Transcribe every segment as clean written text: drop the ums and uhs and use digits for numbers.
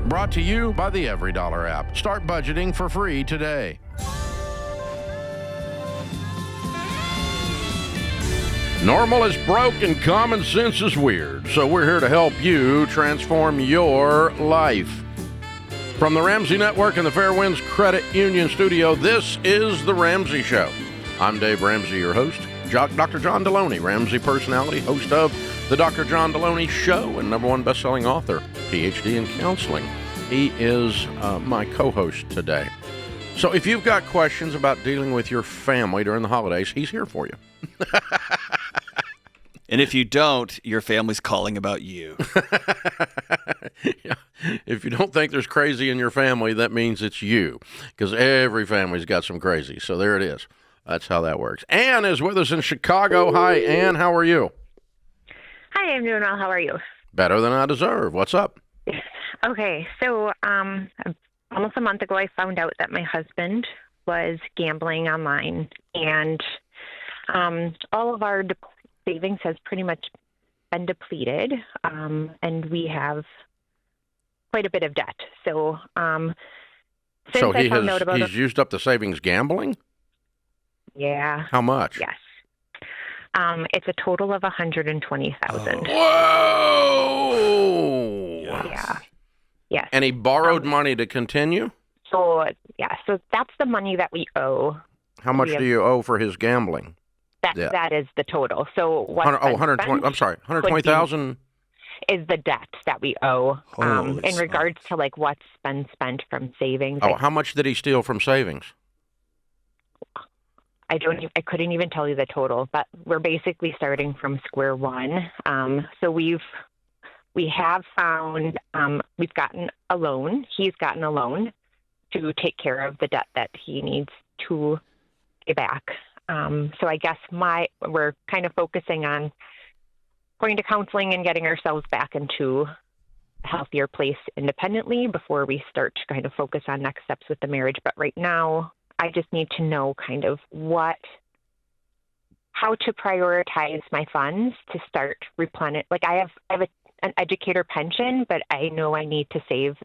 Brought to you by the Every Dollar app. Start budgeting for free today. Normal is broke and common sense is weird. So we're here to help you transform your life. From the Ramsey Network and the Fairwinds Credit Union Studio, this is The Ramsey Show. I'm Dave Ramsey, your host. Dr. John Delony, Ramsey personality, host of The Dr. John Delony Show and #1 best-selling author, PhD in counseling. He is my co-host today. So if you've got questions about dealing with your family during the holidays, he's here for you. And if you don't, your family's calling about you. Yeah. If you don't think there's crazy in your family, that means it's you, because every family's got some crazy. So there it is. That's how that works. Ann is with us in Chicago. Hi, Ann. How are you? Hi, I'm doing well. How are you? Better than I deserve. What's up? Okay, so almost a month ago, I found out that my husband was gambling online, and all of our savings has pretty much been depleted, and we have quite a bit of debt. So, since I found out about he's used up the savings gambling? Yeah. How much? Yes. It's a total of $120,000. Whoa! Yeah. Yes. And he borrowed money to continue? So that's the money that we owe. How much do you owe for his gambling? That is the total. So what? 120. I'm sorry, 120,000 is the debt that we owe. In regards to like what's been spent from savings. Oh, how much did he steal from savings? I couldn't even tell you the total, but we're basically starting from square one. So we have found we've gotten a loan. He's gotten a loan to take care of the debt that he needs to pay back. So I guess we're kind of focusing on going to counseling and getting ourselves back into a healthier place independently before we start to kind of focus on next steps with the marriage. But right now, I just need to know kind of how to prioritize my funds to start replenish. Like I have an educator pension, but I know I need to save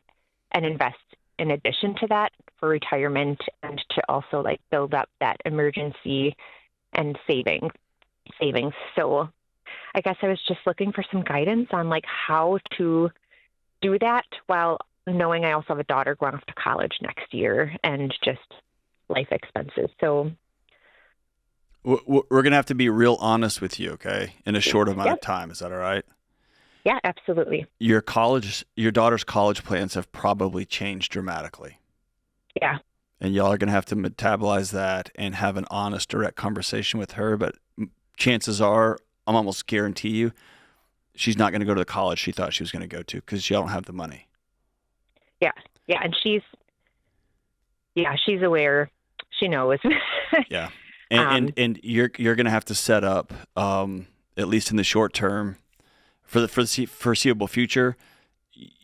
and invest in addition to that for retirement and to also like build up that emergency and savings. So I guess I was just looking for some guidance on like how to do that while knowing I also have a daughter going off to college next year and just life expenses. So we're going to have to be real honest with you, okay, in a short amount of time. Is that all right? Yeah, absolutely. Your daughter's college plans have probably changed dramatically. Yeah. And y'all are going to have to metabolize that and have an honest, direct conversation with her. But chances are, I'm almost guarantee you, she's not going to go to the college she thought she was going to go to because y'all don't have the money. Yeah. Yeah. And she's aware. She knows. Yeah. And you're going to have to set up, at least in the short term, for the foreseeable future,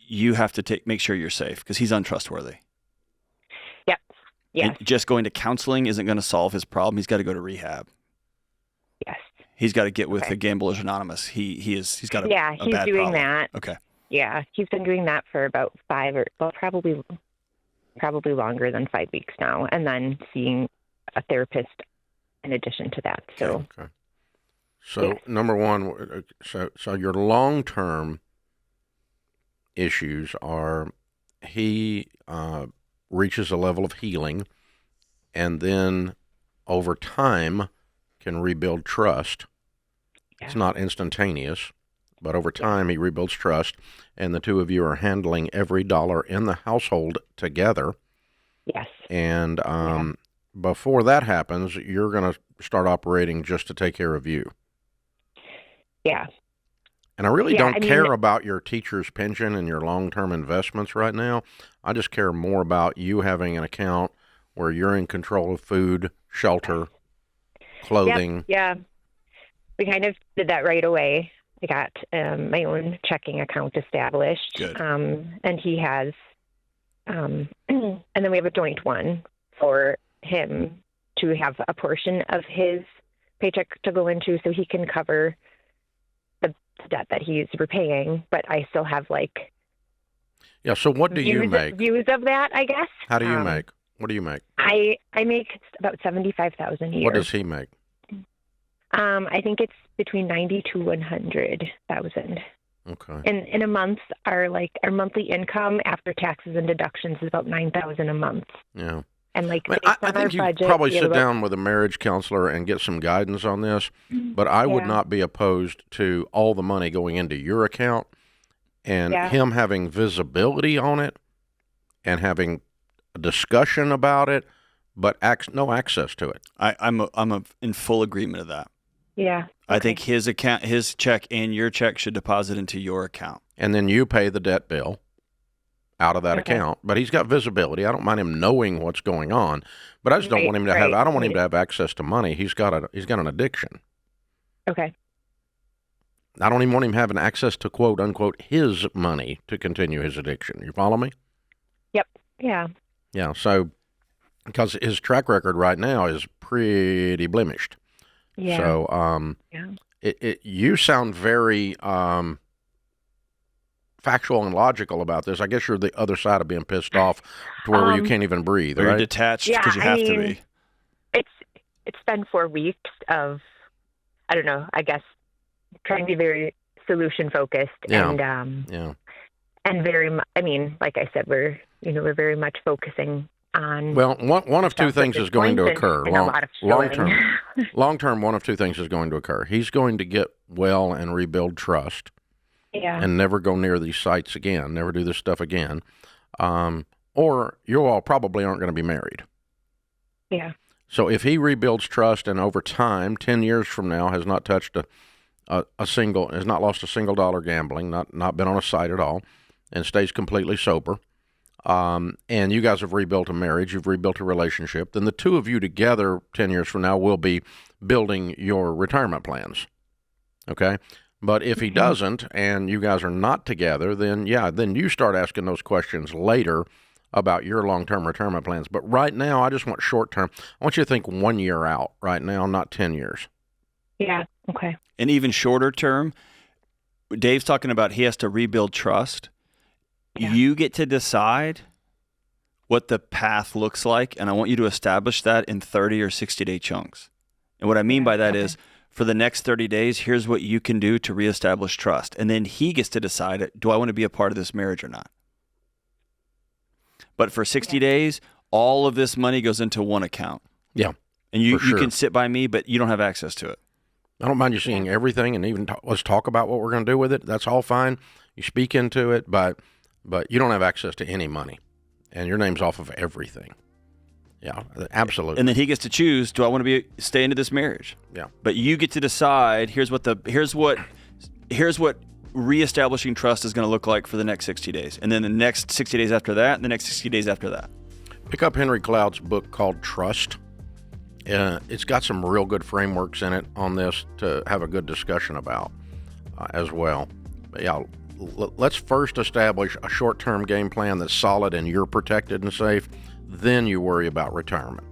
you have to make sure you're safe because he's untrustworthy. Yep. Yeah. And just going to counseling isn't going to solve his problem. He's got to go to rehab. Yes. He's got to get with the Gamblers Anonymous. He's got a he's bad doing problem. that. Okay. Yeah, he's been doing that for about probably longer than 5 weeks now, and then seeing a therapist in addition to that. So. Okay. So number one, so your long-term issues are he reaches a level of healing and then over time can rebuild trust. Yeah. It's not instantaneous, but over time he rebuilds trust, and the two of you are handling every dollar in the household together. Yes. And before that happens, you're going to start operating just to take care of you. Yeah. And I really don't care about your teacher's pension and your long-term investments right now. I just care more about you having an account where you're in control of food, shelter, clothing. Yeah. We kind of did that right away. I got my own checking account established. Good. And he has, and then we have a joint one for him to have a portion of his paycheck to go into so he can cover the debt that he's repaying, but I still have Yeah, so what do you make? Views of that, I guess. How do you make? What do you make? I make about $75,000 a year. What does he make? I think it's between 90 to 100,000. Okay. And in a month, our monthly income after taxes and deductions is about $9,000 a month. Yeah. And I think you probably sit down with a marriage counselor and get some guidance on this, but I would not be opposed to all the money going into your account and him having visibility on it and having a discussion about it, but no access to it. I'm in full agreement of that. Yeah. Okay. I think his check and your check should deposit into your account. And then you pay the debt bill out of that account. But he's got visibility. I don't mind him knowing what's going on, but I just don't want him to have. I don't want him to have access to money. He's got an addiction. Okay. I don't even want him having access to quote unquote his money to continue his addiction. You follow me? Yep. Yeah. Yeah. So because his track record right now is pretty blemished. Yeah. So you sound very factual and logical about this. I guess you're the other side of being pissed off to where you can't even breathe, or right? You're detached because you have to be. It's been 4 weeks of, I don't know, I guess trying to be very solution focused and very, I mean, like I said, we're very much focusing on. Well, one of two things is going to occur. Long term, one of two things is going to occur. He's going to get well and rebuild trust. Yeah. And never go near these sites again, never do this stuff again. Or you all probably aren't going to be married. Yeah. So if he rebuilds trust and over time, 10 years from now, has not touched has not lost a single dollar gambling, not been on a site at all, and stays completely sober, and you guys have rebuilt a marriage, you've rebuilt a relationship, then the two of you together 10 years from now will be building your retirement plans. Okay? But if he doesn't and you guys are not together, then you start asking those questions later about your long-term retirement plans. But right now, I just want short-term. I want you to think 1 year out right now, not 10 years. Yeah, okay. And even shorter term, Dave's talking about he has to rebuild trust. Yeah. You get to decide what the path looks like, and I want you to establish that in 30 or 60-day chunks. And what I mean by that is, for the next 30 days, here's what you can do to reestablish trust. And then he gets to decide, do I want to be a part of this marriage or not? But for 60 days, all of this money goes into one account. Yeah. And you can sit by me, but you don't have access to it. I don't mind you seeing everything and even let's talk about what we're going to do with it. That's all fine. You speak into it, but you don't have access to any money. And your name's off of everything. Yeah, absolutely. And then he gets to choose, do I want to stay into this marriage? Yeah. But you get to decide, here's what reestablishing trust is going to look like for the next 60 days. And then the next 60 days after that, and the next 60 days after that. Pick up Henry Cloud's book called Trust. It's got some real good frameworks in it on this to have a good discussion about as well. But yeah, let's first establish a short-term game plan that's solid and you're protected and safe. Then you worry about retirement.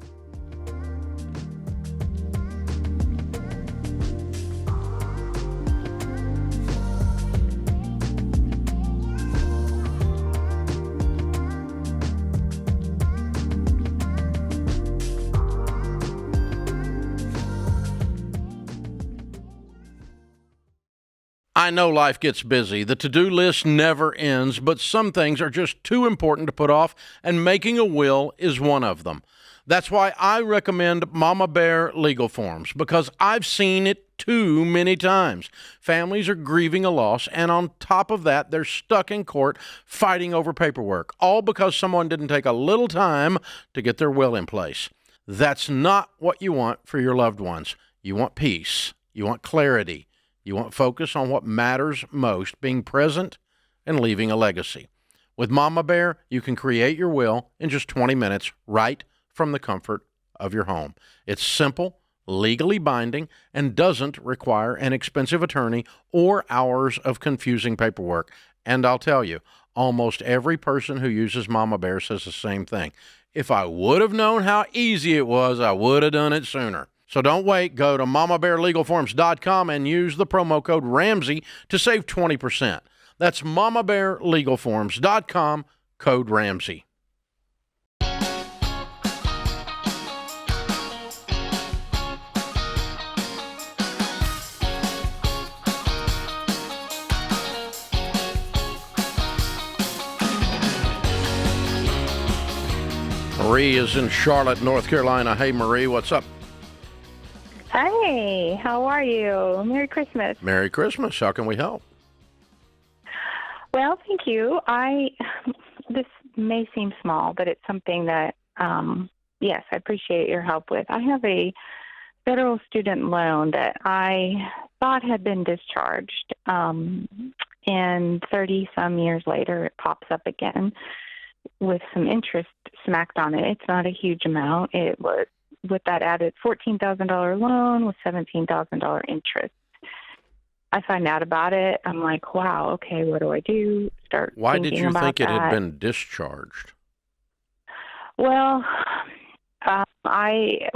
I know life gets busy. The to-do list never ends, but some things are just too important to put off, and making a will is one of them. That's why I recommend Mama Bear Legal Forms, because I've seen it too many times. Families are grieving a loss, and on top of that, they're stuck in court fighting over paperwork, all because someone didn't take a little time to get their will in place. That's not what you want for your loved ones. You want peace. You want clarity. You want focus on what matters most, being present and leaving a legacy. With Mama Bear, you can create your will in just 20 minutes right from the comfort of your home. It's simple, legally binding, and doesn't require an expensive attorney or hours of confusing paperwork. And I'll tell you, almost every person who uses Mama Bear says the same thing. If I would have known how easy it was, I would have done it sooner. So don't wait. Go to mamabearlegalforms.com and use the promo code Ramsey to save 20%. That's mamabearlegalforms.com, code Ramsey. Marie is in Charlotte, North Carolina. Hey, Marie, what's up? Hey, how are you? Merry Christmas. Merry Christmas. How can we help? Well, thank you. This may seem small, but it's something that, yes, I appreciate your help with. I have a federal student loan that I thought had been discharged, and 30-some years later, it pops up again with some interest smacked on it. It's not a huge amount. It was, with that added $14,000 loan with $17,000 interest. I find out about it. I'm like, wow, okay, what do I do? Why did you think it had been discharged? Well, I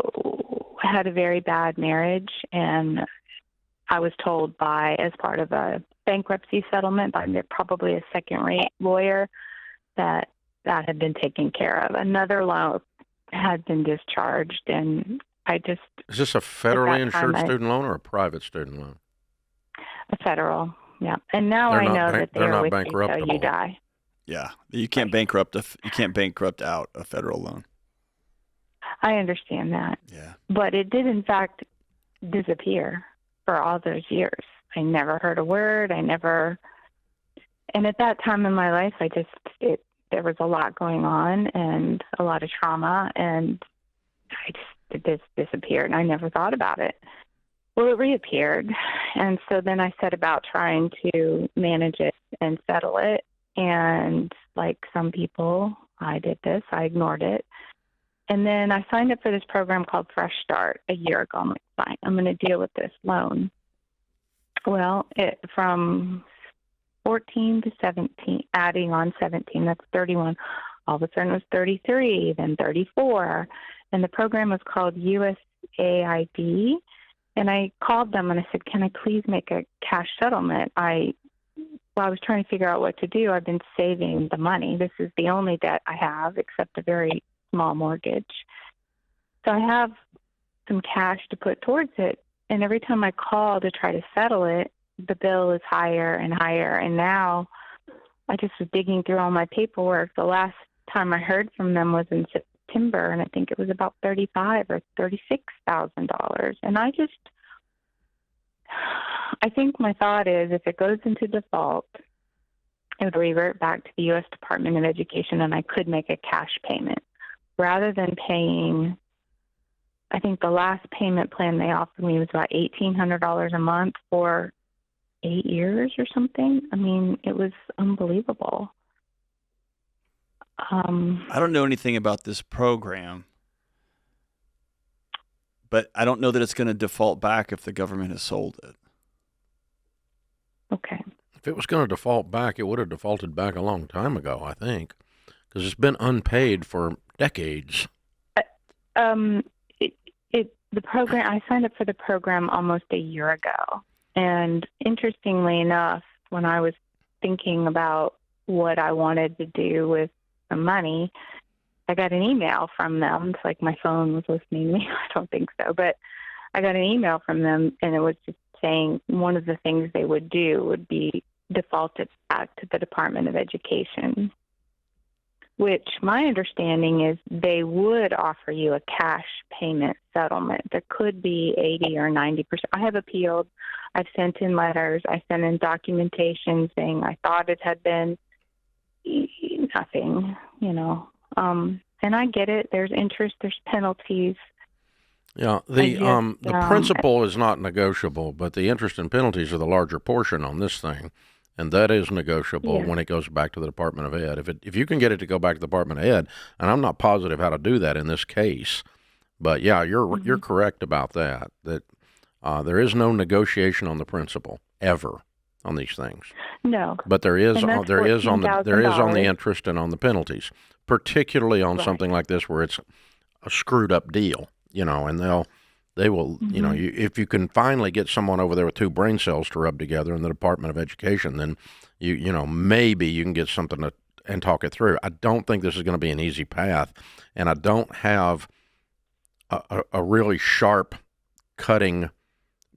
had a very bad marriage, and I was told as part of a bankruptcy settlement by probably a second-rate lawyer that had been taken care of. Another loan had been discharged, and Is this a federally insured student loan or a private student loan? A federal, yeah. And now I know that they're with you till you die. Yeah, you can't bankrupt out a federal loan. I understand that. Yeah. But it did, in fact, disappear for all those years. I never heard a word. And at that time in my life, there was a lot going on and a lot of trauma, and it just disappeared, and I never thought about it. Well, it reappeared, and so then I set about trying to manage it and settle it, and like some people, I did this. I ignored it. And then I signed up for this program called Fresh Start a year ago. I'm like, fine, I'm going to deal with this loan. Well, from 14 to 17, adding on 17, that's 31. All of a sudden it was 33, then 34. And the program was called USAID. And I called them and I said, can I please make a cash settlement? I was trying to figure out what to do. I've been saving the money. This is the only debt I have except a very small mortgage. So I have some cash to put towards it. And every time I call to try to settle it, the bill is higher and higher. And now I just was digging through all my paperwork. The last time I heard from them was in September, and I think it was about $35,000 or $36,000. And I think my thought is if it goes into default, it would revert back to the U.S. Department of Education, and I could make a cash payment rather than paying. I think the last payment plan they offered me was about $1,800 a month for 8 years or something. I mean, it was unbelievable. I don't know anything about this program, but I don't know that it's going to default back if the government has sold it. Okay. If it was going to default back, it would have defaulted back a long time ago, I think, because it's been unpaid for decades. The program, I signed up for the program almost a year ago. And interestingly enough, when I was thinking about what I wanted to do with the money, I got an email from them. It's like my phone was listening to me. I don't think so. But I got an email from them, and it was just saying one of the things they would do would be default it back to the Department of Education, which my understanding is they would offer you a cash payment settlement. There could be 80 or 90%. I have appealed. I've sent in letters. I sent in documentation saying I thought it had been nothing, and I get it. There's interest, there's penalties. Yeah, the principal is not negotiable, but the interest and penalties are the larger portion on this thing, and that is negotiable when it goes back to the Department of Ed. If you can get it to go back to the Department of Ed, and I'm not positive how to do that in this case, but yeah, you're correct about that. That there is no negotiation on the principal ever on these things. No, but there is on the interest and on the penalties, particularly on something like this where it's a screwed up deal. And they will, if you can finally get someone over there with two brain cells to rub together in the Department of Education, then, maybe you can get something and talk it through. I don't think this is going to be an easy path, and I don't have a really sharp, cutting,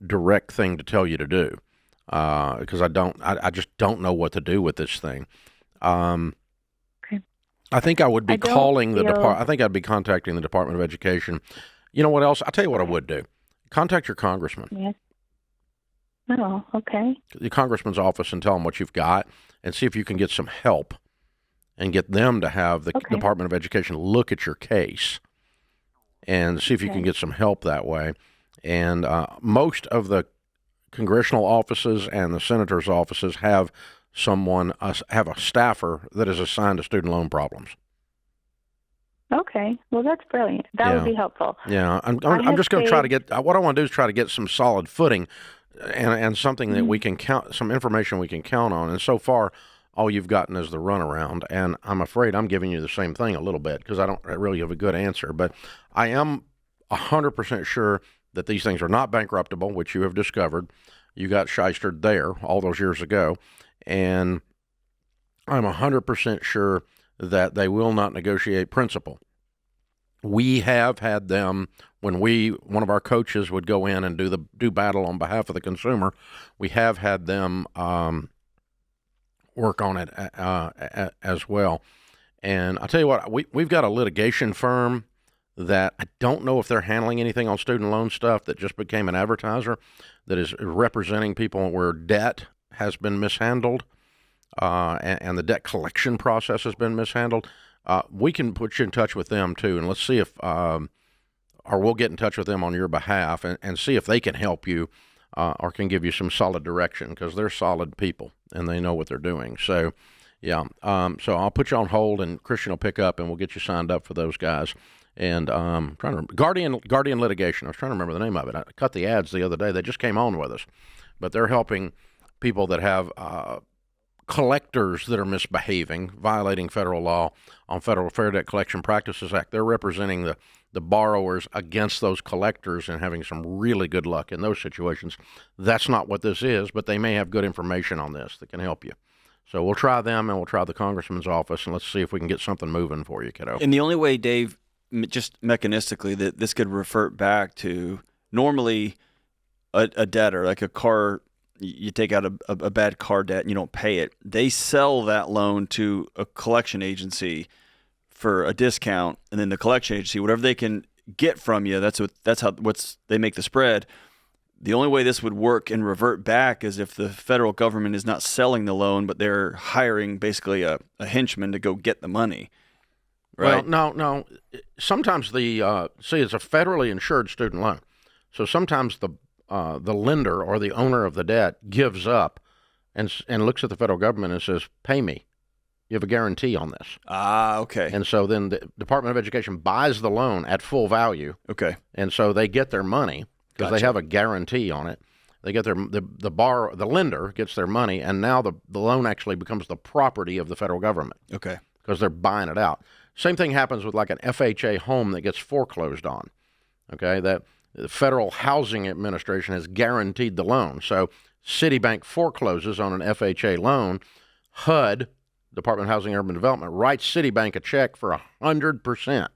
direct thing to tell you to do, because I just don't know what to do with this thing. Okay. I think I would be calling the department. I think I'd be contacting the Department of Education. You know what else? I'll tell you what I would do. Contact your congressman. Yes. Oh, okay. The congressman's office, and tell them what you've got, and see if you can get some help, and get them to have the Department of Education look at your case, and see if you can get some help that way. And most of the congressional offices and the senators' offices have have a staffer that is assigned to student loan problems. Okay. Well, that's brilliant. That would be helpful. Yeah. I'm just going to try to get, what I want to do is try to get some solid footing and something that we can count, some information we can count on. And so far, all you've gotten is the runaround. And I'm afraid I'm giving you the same thing a little bit because I don't really have a good answer. But I am 100% sure that these things are not bankruptable, which you have discovered. You got shystered there all those years ago. And I'm 100% sure that they will not negotiate principal. We have had them, when one of our coaches would go in and do battle on behalf of the consumer, we have had them work on it as well. And I'll tell you what, we've got a litigation firm that I don't know if they're handling anything on student loan stuff, that just became an advertiser that is representing people where debt has been mishandled, and the debt collection process has been mishandled. We can put you in touch with them too, and let's see if, or we'll get in touch with them on your behalf and see if they can help you or can give you some solid direction, because they're solid people and they know what they're doing. So, yeah. So I'll put you on hold, and Christian will pick up, and we'll get you signed up for those guys. And trying to remember, Guardian Litigation. I was trying to remember the name of it. I cut the ads the other day. They just came on with us, but they're helping people that have collectors that are misbehaving, violating federal law on Federal Fair Debt Collection Practices Act. They're representing the borrowers against those collectors and having some really good luck in those situations. That's not what this is, but they may have good information on this that can help you. So we'll try them, and we'll try the congressman's office, and let's see if we can get something moving for you, kiddo. And the only way, Dave, just mechanistically, that this could revert back to normally a debtor, like a car, you take out a bad car debt and you don't pay it. They sell that loan to a collection agency for a discount, and then the collection agency, whatever they can get from you, that's how they make the spread. The only way this would work and revert back is if the federal government is not selling the loan, but they're hiring basically a henchman to go get the money. Right? Well, no. Sometimes it's a federally insured student loan, so sometimes the lender or the owner of the debt gives up and looks at the federal government and says, "Pay me. You have a guarantee on this." Ah, okay. And so then the Department of Education buys the loan at full value. Okay. And so they get their money because they have a guarantee on it. They get the lender gets their money, and now the loan actually becomes the property of the federal government. Okay. Because they're buying it out. Same thing happens with like an FHA home that gets foreclosed on. Okay, that the Federal Housing Administration has guaranteed the loan. So Citibank forecloses on an FHA loan. HUD, Department of Housing and Urban Development, writes Citibank a check for 100%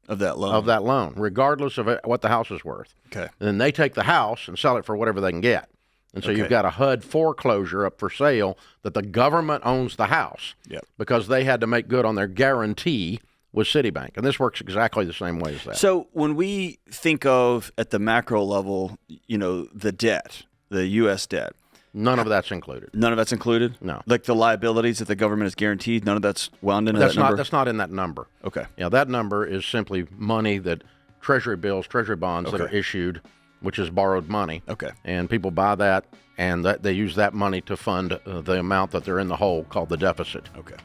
of that loan, regardless of what the house is worth. Okay. And then they take the house and sell it for whatever they can get. And so you've got a HUD foreclosure up for sale that the government owns the house because they had to make good on their guarantee with Citibank. And this works exactly the same way as that. So when we think of, at the macro level, the debt, the U.S. debt. None of that's included. None of that's included? No. Like the liabilities that the government has guaranteed, none of that's wound into that number? That's not in that number. Okay. Yeah, that number is simply money that Treasury bills, Treasury bonds that are issued, which is borrowed money. Okay. And people buy that, and they use that money to fund the amount that they're in the hole, called the deficit. Okay.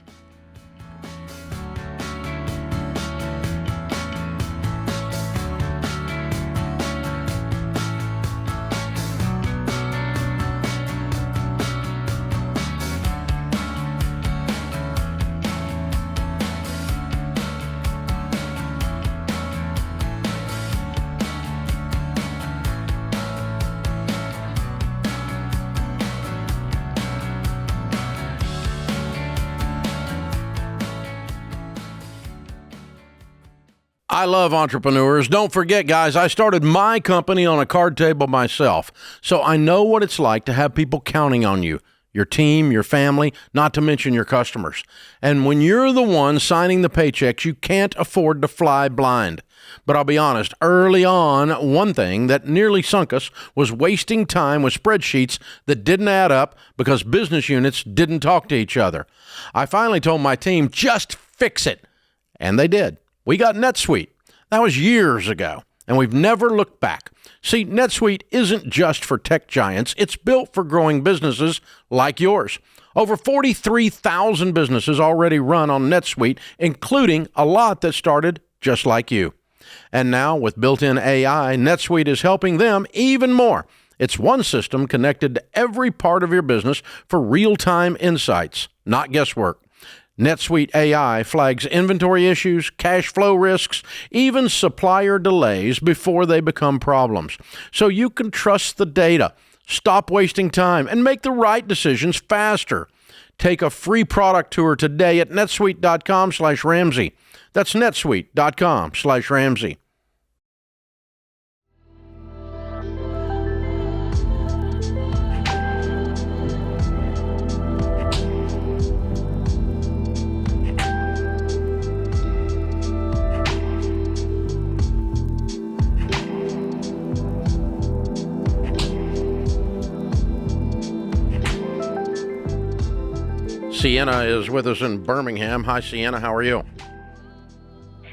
I love entrepreneurs. Don't forget, guys, I started my company on a card table myself, so I know what it's like to have people counting on you, your team, your family, not to mention your customers. And when you're the one signing the paychecks, you can't afford to fly blind. But I'll be honest, early on, one thing that nearly sunk us was wasting time with spreadsheets that didn't add up because business units didn't talk to each other. I finally told my team, just fix it. And they did. We got NetSuite. That was years ago, and we've never looked back. See, NetSuite isn't just for tech giants. It's built for growing businesses like yours. Over 43,000 businesses already run on NetSuite, including a lot that started just like you. And now, with built-in AI, NetSuite is helping them even more. It's one system connected to every part of your business for real-time insights, not guesswork. NetSuite AI flags inventory issues, cash flow risks, even supplier delays before they become problems. So you can trust the data, stop wasting time, and make the right decisions faster. Take a free product tour today at netsuite.com/Ramsey. That's netsuite.com/Ramsey. Sienna is with us in Birmingham. Hi, Sienna. How are you?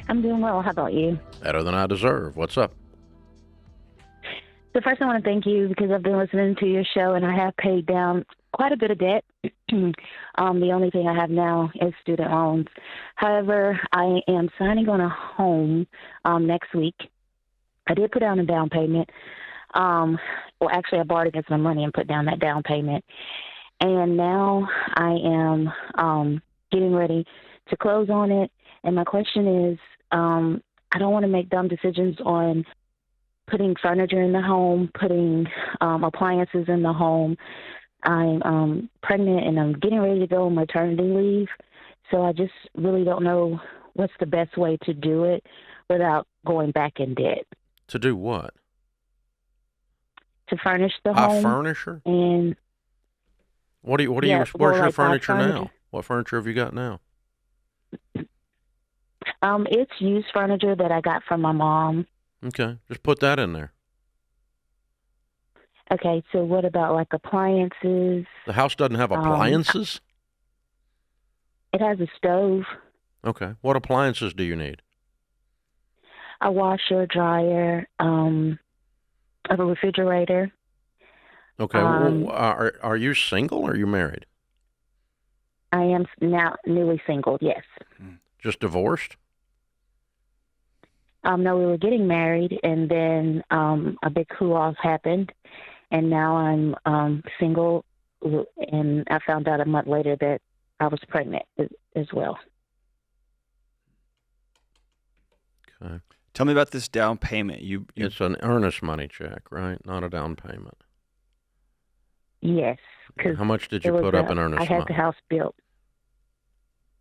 I'm doing well. How about you? Better than I deserve. What's up? So first I want to thank you because I've been listening to your show and I have paid down quite a bit of debt. The only thing I have now is student loans. However, I am signing on a home next week. I did put down a down payment. Well, actually, I borrowed against my money and put down that down payment. And now I am getting ready to close on it. And my question is, I don't want to make dumb decisions on putting furniture in the home, putting appliances in the home. I'm pregnant and I'm getting ready to go on maternity leave. So I just really don't know what's the best way to do it without going back in debt. To do what? To furnish the home. Furniture? And where's your furniture now? What furniture have you got now? It's used furniture that I got from my mom. Okay, just put that in there. Okay, so what about like appliances? The house doesn't have appliances? It has a stove. Okay, what appliances do you need? A washer, dryer, a refrigerator. Okay, are you single or are you married? I am now newly single, yes. Just divorced? No, we were getting married, and then a big cool-off happened, and now I'm single, and I found out a month later that I was pregnant as well. Okay. Tell me about this down payment. It's an earnest money check, right? Not a down payment. Yes. How much did you put up in earnest money? I had the house built.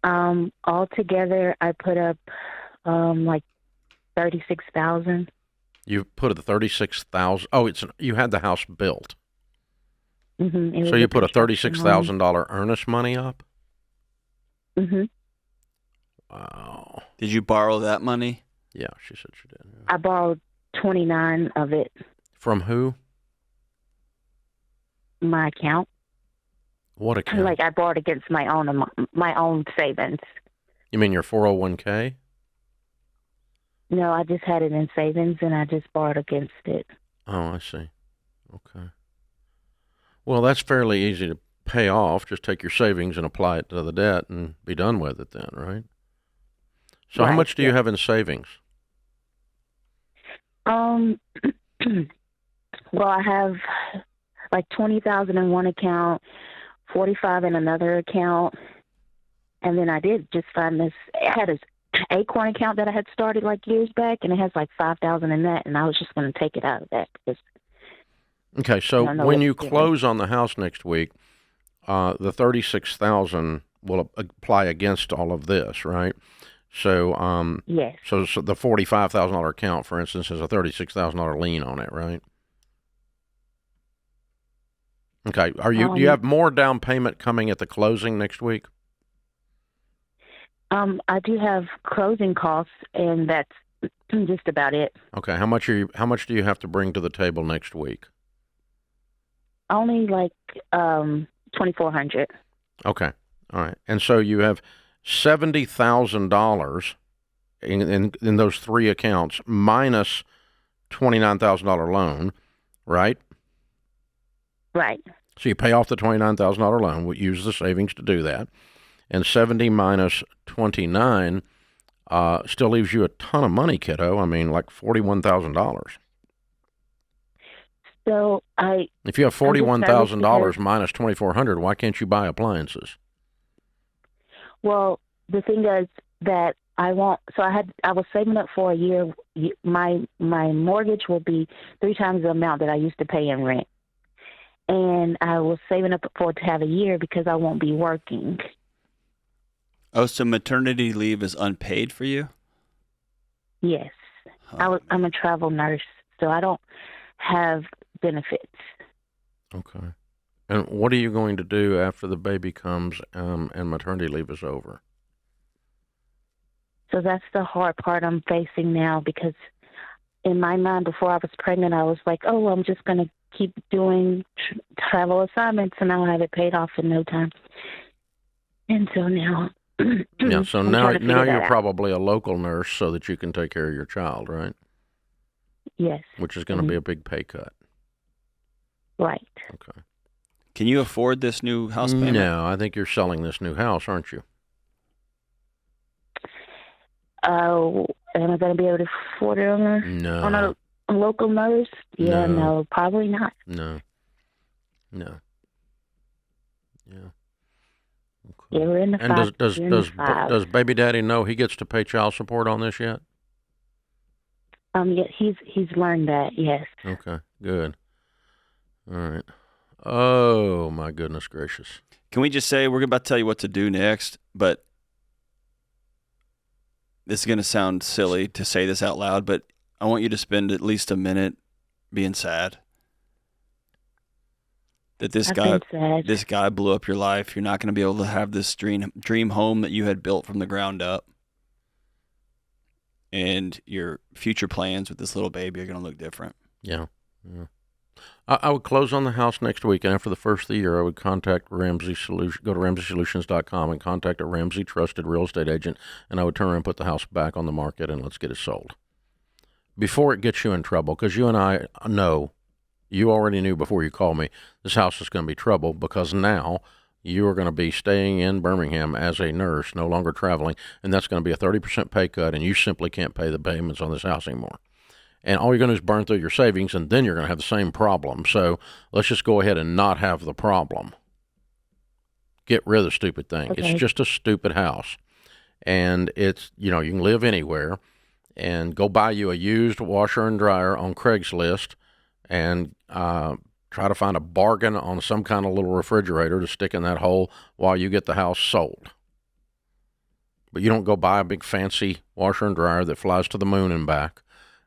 Altogether, I put up like $36,000. You put a $36,000. Oh, you had the house built. Mm-hmm. So you put a $36,000 earnest money up. Mm-hmm. Wow. Did you borrow that money? Yeah, she said she did. Yeah. I borrowed 29 of it. From who? My account. What account? Like I borrowed against my own savings. You mean your 401k? No, I just had it in savings and I just borrowed against it. Oh, I see. Okay. Well, that's fairly easy to pay off. Just take your savings and apply it to the debt and be done with it then, right? So right, how much do you yeah. have in savings? Well, I have like 20,000 in one account, 45 in another account, and then I did just find this. I had an Acorn account that I had started like years back, and it has like 5,000 in that, and I was just going to take it out of that because. Okay, so when you close on the house next week, the $36,000 will apply against all of this, right? So, Yes. so the $45,000 account, for instance, has a $36,000 lien on it, right? Okay. Do you have more down payment coming at the closing next week? I do have closing costs, and that's just about it. Okay. How much do you have to bring to the table next week? Only like $2,400. Okay. All right. And so you have $70,000 in those three accounts minus $29,000 loan, right? Right. So you pay off the $29,000 loan. We use the savings to do that. And 70 minus 29 still leaves you a ton of money, kiddo. I mean, like $41,000. So if you have $41,000 minus $2,400, why can't you buy appliances? Well, the thing is that I was saving up for a year. My mortgage will be 3 times the amount that I used to pay in rent. And I was saving up to have a year because I won't be working. Oh, so maternity leave is unpaid for you? Yes. Oh. I'm a travel nurse, so I don't have benefits. Okay. And what are you going to do after the baby comes and maternity leave is over? So that's the hard part I'm facing now, because in my mind before I was pregnant, I was like, oh, I'm just going to keep doing travel assignments and I'll have it paid off in no time. And so now... Yeah, so now you're probably a local nurse so that you can take care of your child, right? Yes. Which is going to be a big pay cut. Right. Okay. Can you afford this new house payment? No, I think you're selling this new house, aren't you? Am I going to be able to afford it on a local nurse? Yeah, no, probably not. No. Yeah. Okay. Yeah, we're in the And does baby daddy know he gets to pay child support on this yet? Yeah, he's learned that, yes. Okay, good. All right. Oh, my goodness gracious. Can we just say we're about to tell you what to do next, but this is going to sound silly to say this out loud, but I want you to spend at least a minute being sad. That this guy blew up your life. You're not going to be able to have this dream home that you had built from the ground up. And your future plans with this little baby are going to look different. Yeah. I would close on the house next week, and after the first of the year, I would contact Ramsey Solutions. Go to RamseySolutions.com and contact a Ramsey trusted real estate agent, and I would turn around and put the house back on the market, and let's get it sold before it gets you in trouble. Because you and I know, you already knew before you called me, this house is going to be trouble because now you are going to be staying in Birmingham as a nurse, no longer traveling, and that's going to be a 30% pay cut, and you simply can't pay the payments on this house anymore. And all you're going to do is burn through your savings, and then you're going to have the same problem. So let's just go ahead and not have the problem. Get rid of the stupid thing. Okay. It's just a stupid house. And it's, you can live anywhere, and go buy you a used washer and dryer on Craigslist and try to find a bargain on some kind of little refrigerator to stick in that hole while you get the house sold. But you don't go buy a big fancy washer and dryer that flies to the moon and back.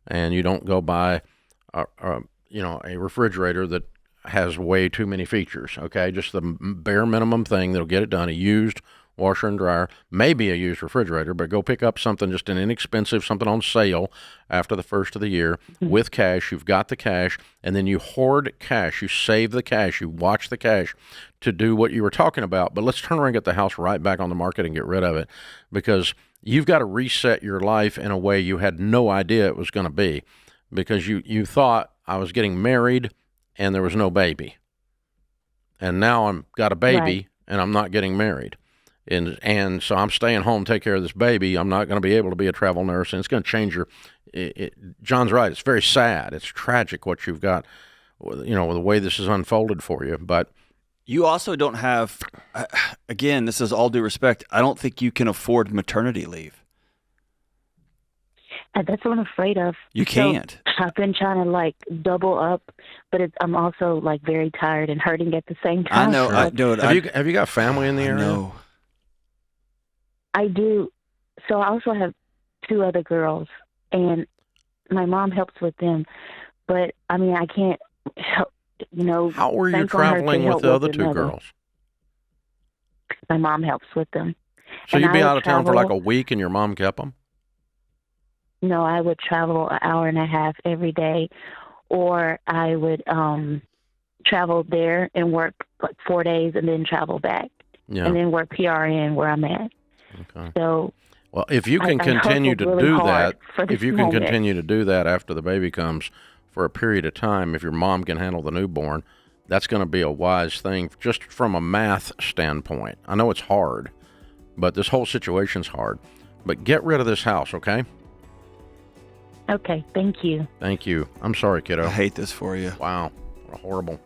And you don't go buy, a refrigerator that has way too many features, okay? Just the bare minimum thing that'll get it done, a used washer and dryer, maybe a used refrigerator, but go pick up something, just an inexpensive, something on sale after the first of the year with cash. You've got the cash, and then you hoard cash. You save the cash. You watch the cash to do what you were talking about. But let's turn around and get the house right back on the market and get rid of it, because you've got to reset your life in a way you had no idea it was going to be, because you thought I was getting married and there was no baby. And now I've got a baby and I'm not getting married. And so I'm staying home, take care of this baby. I'm not going to be able to be a travel nurse, and it's going to change John's right. It's very sad. It's tragic what you've got, the way this is unfolded for you. But you also don't have, again, this is all due respect, I don't think you can afford maternity leave. That's what I'm afraid of. You can't. So I've been trying to double up, but I'm also very tired and hurting at the same time. I know. Have you got family in the area? No. I do. So I also have 2 other girls, and my mom helps with them. But, I mean, I can't help, How were you bank on her to traveling with help the other with 2 another. girls? My mom helps with them. So And you'd be I would out of town for like a travel- week and your mom kept them? No, I would travel an hour and a half every day, or I would travel there and work like 4 days and then travel back, Yeah. and then work PRN where I'm at. Okay. So Well, if you can I continue hustled to really do hard that, for this if you can moment. continue to do that after the baby comes for a period of time, if your mom can handle the newborn, that's going to be a wise thing just from a math standpoint. I know it's hard, but this whole situation's hard. But get rid of this house, okay? Okay, thank you. Thank you. I'm sorry, kiddo. I hate this for you. Wow. What a horrible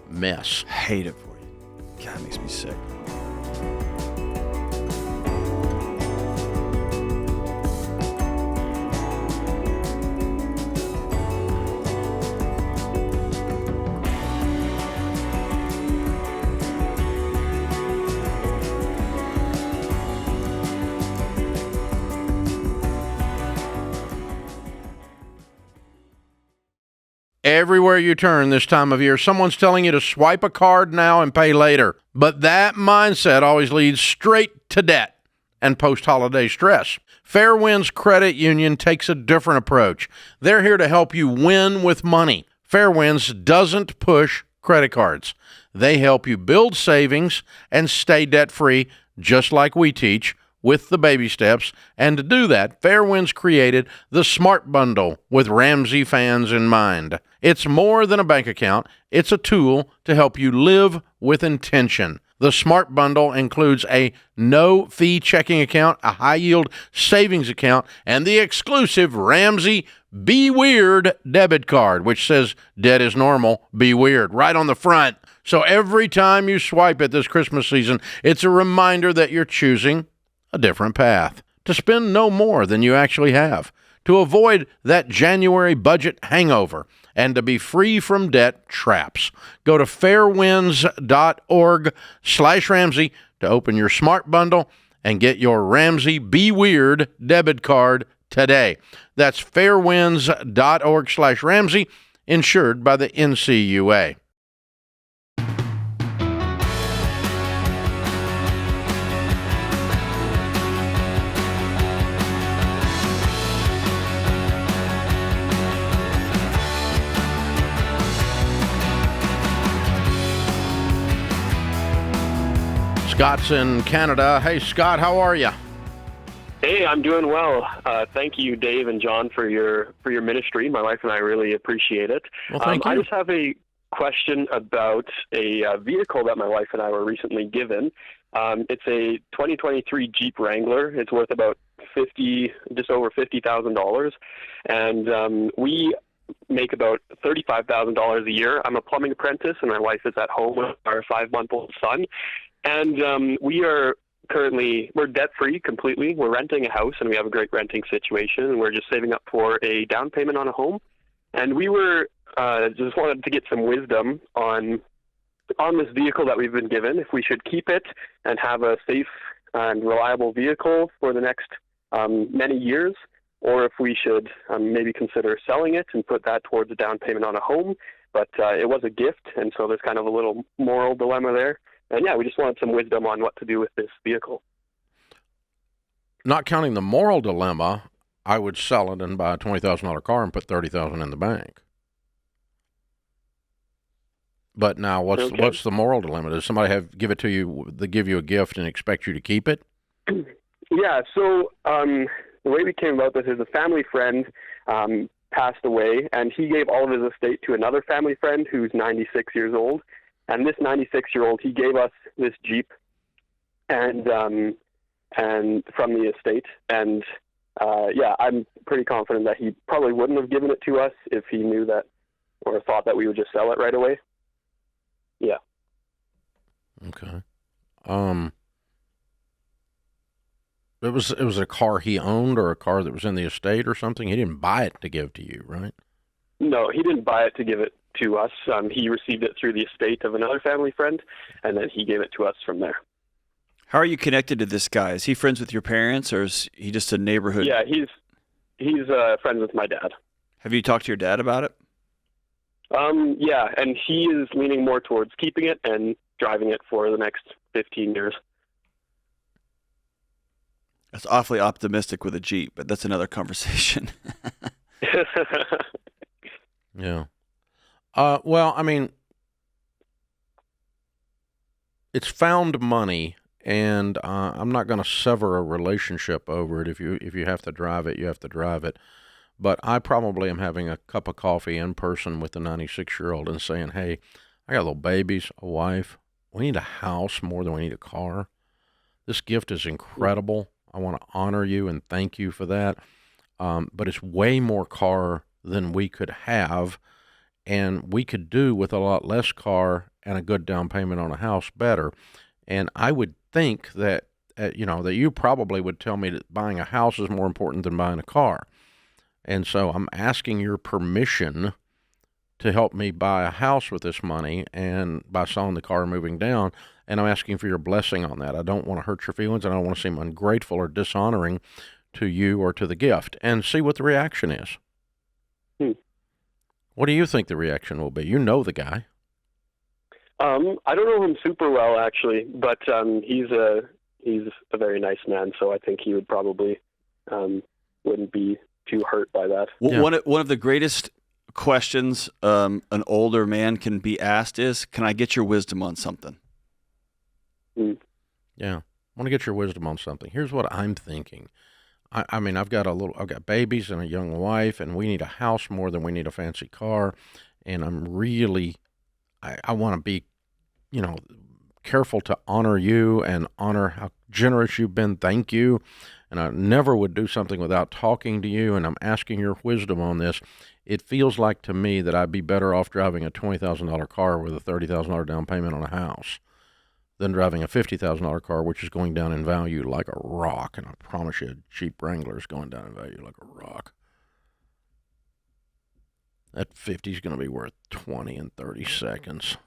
mess. Hate it for you. God, it makes me sick. Everywhere you turn this time of year, someone's telling you to swipe a card now and pay later. But that mindset always leads straight to debt and post-holiday stress. Fairwinds Credit Union takes a different approach. They're here to help you win with money. Fairwinds doesn't push credit cards. They help you build savings and stay debt-free, just like we teach, with the baby steps. And to do that, Fairwinds created the Smart Bundle with Ramsey fans in mind. It's more than a bank account. It's a tool to help you live with intention. The Smart Bundle includes a no-fee checking account, a high-yield savings account, and the exclusive Ramsey Be Weird debit card, which says debt is normal, be weird, right on the front. So every time you swipe it this Christmas season, it's a reminder that you're choosing a different path, to spend no more than you actually have, to avoid that January budget hangover, and to be free from debt traps. Go to fairwinds.org/Ramsey to open your Smart Bundle and get your Ramsey Be Weird debit card today. That's fairwinds.org/Ramsey, insured by the NCUA. Scott's in Canada. Hey, Scott, how are you? Hey, I'm doing well. Thank you, Dave and John, for your ministry. My wife and I really appreciate it. Well, thank you. I just have a question about a vehicle that my wife and I were recently given. It's a 2023 Jeep Wrangler. It's worth about just over $50,000, and we make about $35,000 a year. I'm a plumbing apprentice, and my wife is at home with our 5-month-old son. And we're debt-free completely. We're renting a house, and we have a great renting situation, and we're just saving up for a down payment on a home. And we were just wanted to get some wisdom on this vehicle that we've been given, if we should keep it and have a safe and reliable vehicle for the next many years, or if we should maybe consider selling it and put that towards a down payment on a home. But it was a gift, and so there's kind of a little moral dilemma there. And yeah, we just wanted some wisdom on what to do with this vehicle. Not counting the moral dilemma, I would sell it and buy a $20,000 car and put $30,000 in the bank. But now, what's the moral dilemma? Does somebody give it to you? They give you a gift and expect you to keep it? Yeah. So the way we came about this is a family friend passed away, and he gave all of his estate to another family friend who's 96 years old. And this 96-year-old, he gave us this Jeep, and from the estate. And yeah, I'm pretty confident that he probably wouldn't have given it to us if he knew that or thought that we would just sell it right away. Yeah. Okay. It was a car he owned, or a car that was in the estate or something. He didn't buy it to give to you, right? No, he didn't buy it to give it to us. He received it through the estate of another family friend, and then he gave it to us from there. How are you connected to this guy? Is he friends with your parents, or is he just a neighborhood? Yeah, he's friends with my dad. Have you talked to your dad about it? Yeah, and he is leaning more towards keeping it and driving it for the next 15 years. That's awfully optimistic with a Jeep, but that's another conversation. Yeah. Well, I mean, it's found money, and I'm not going to sever a relationship over it. If you have to drive it, you have to drive it. But I probably am having a cup of coffee in person with the 96-year-old and saying, hey, I got little babies, a wife. We need a house more than we need a car. This gift is incredible. I want to honor you and thank you for that. But it's way more car than we could have, and we could do with a lot less car and a good down payment on a house better. And I would think that, that you probably would tell me that buying a house is more important than buying a car. And so I'm asking your permission to help me buy a house with this money and by selling the car and moving down. And I'm asking for your blessing on that. I don't want to hurt your feelings. And I don't want to seem ungrateful or dishonoring to you or to the gift, and see what the reaction is. What do you think the reaction will be? You know the guy. I don't know him super well, actually, but he's a very nice man, so I think he would probably wouldn't be too hurt by that. Yeah. One of the greatest questions an older man can be asked is, can I get your wisdom on something? Yeah. I want to get your wisdom on something. Here's what I'm thinking. I mean, I've got babies and a young wife, and we need a house more than we need a fancy car. And I'm really, I want to be, careful to honor you and honor how generous you've been. Thank you. And I never would do something without talking to you, and I'm asking your wisdom on this. It feels like to me that I'd be better off driving a $20,000 car with a $30,000 down payment on a house than driving a $50,000 car, which is going down in value like a rock. And I promise you, a Jeep Wrangler is going down in value like a rock. That 50 is going to be worth 20 in 30 seconds.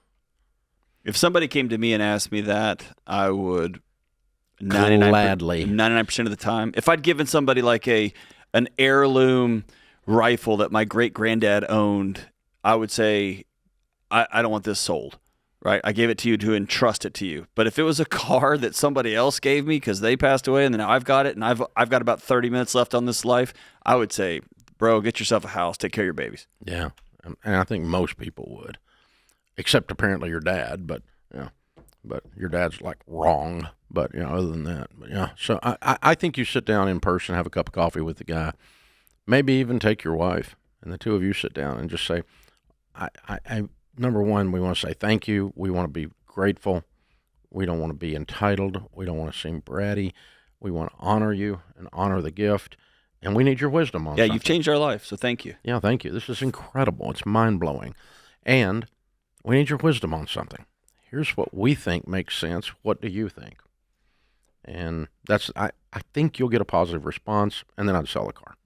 If somebody came to me and asked me that, I would 99% of the time. If I'd given somebody like an heirloom rifle that my great-granddad owned, I would say, I don't want this sold, right? I gave it to you to entrust it to you. But if it was a car that somebody else gave me because they passed away and then I've got it and I've got about 30 minutes left on this life, I would say, bro, get yourself a house, take care of your babies. Yeah, and I think most people would, except apparently your dad, but your dad's like wrong. But, other than that, So I think you sit down in person, have a cup of coffee with the guy, maybe even take your wife, and the two of you sit down and just say, number one, we want to say thank you. We want to be grateful. We don't want to be entitled. We don't want to seem bratty. We want to honor you and honor the gift, and we need your wisdom on something. You've changed our life, so thank you. Yeah, thank you. This is incredible. It's mind-blowing. And we need your wisdom on something. Here's what we think makes sense. What do you think? And I think you'll get a positive response, and then I'd sell the car.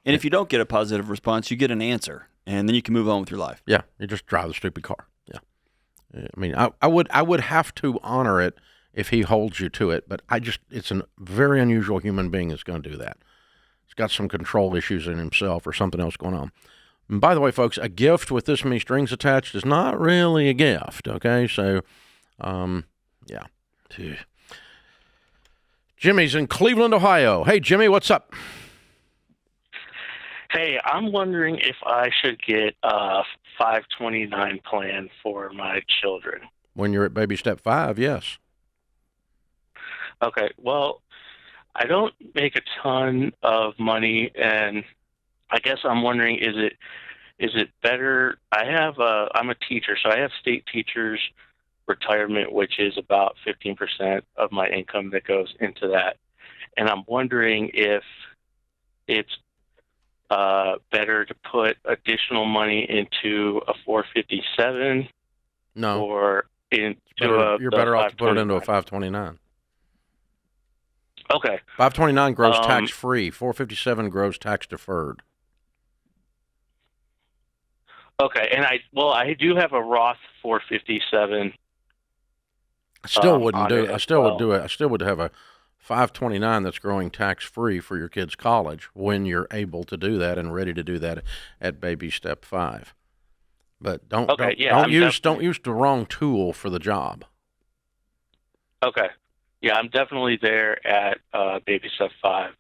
And if you don't get a positive response, you get an answer, and then you can move on with your life. Yeah, you just drive the stupid car. Yeah. I mean, I would have to honor it if he holds you to it, but it's a very unusual human being that's going to do that. He's got some control issues in himself or something else going on. And by the way, folks, a gift with this many strings attached is not really a gift, okay? So, yeah. Jimmy's in Cleveland, Ohio. Hey, Jimmy, what's up? Hey, I'm wondering if I should get a 529 plan for my children. When you're at baby step 5, yes. Okay, well, I don't make a ton of money, and I guess I'm wondering, is it better? I'm a teacher, so I have state teachers retirement, which is about 15% of my income that goes into that. And I'm wondering if it's better to put additional money into a 457 or into you're better off to put it into a 529. Okay. 529 grows tax-free. 457 grows tax-deferred. Okay, and I do have a Roth 457. I still wouldn't do it. I still well. would do it. I still would have a 529 that's growing tax-free for your kid's college when you're able to do that and ready to do that at baby step 5. But don't use the wrong tool for the job. Okay. Yeah, I'm definitely there at baby step 5.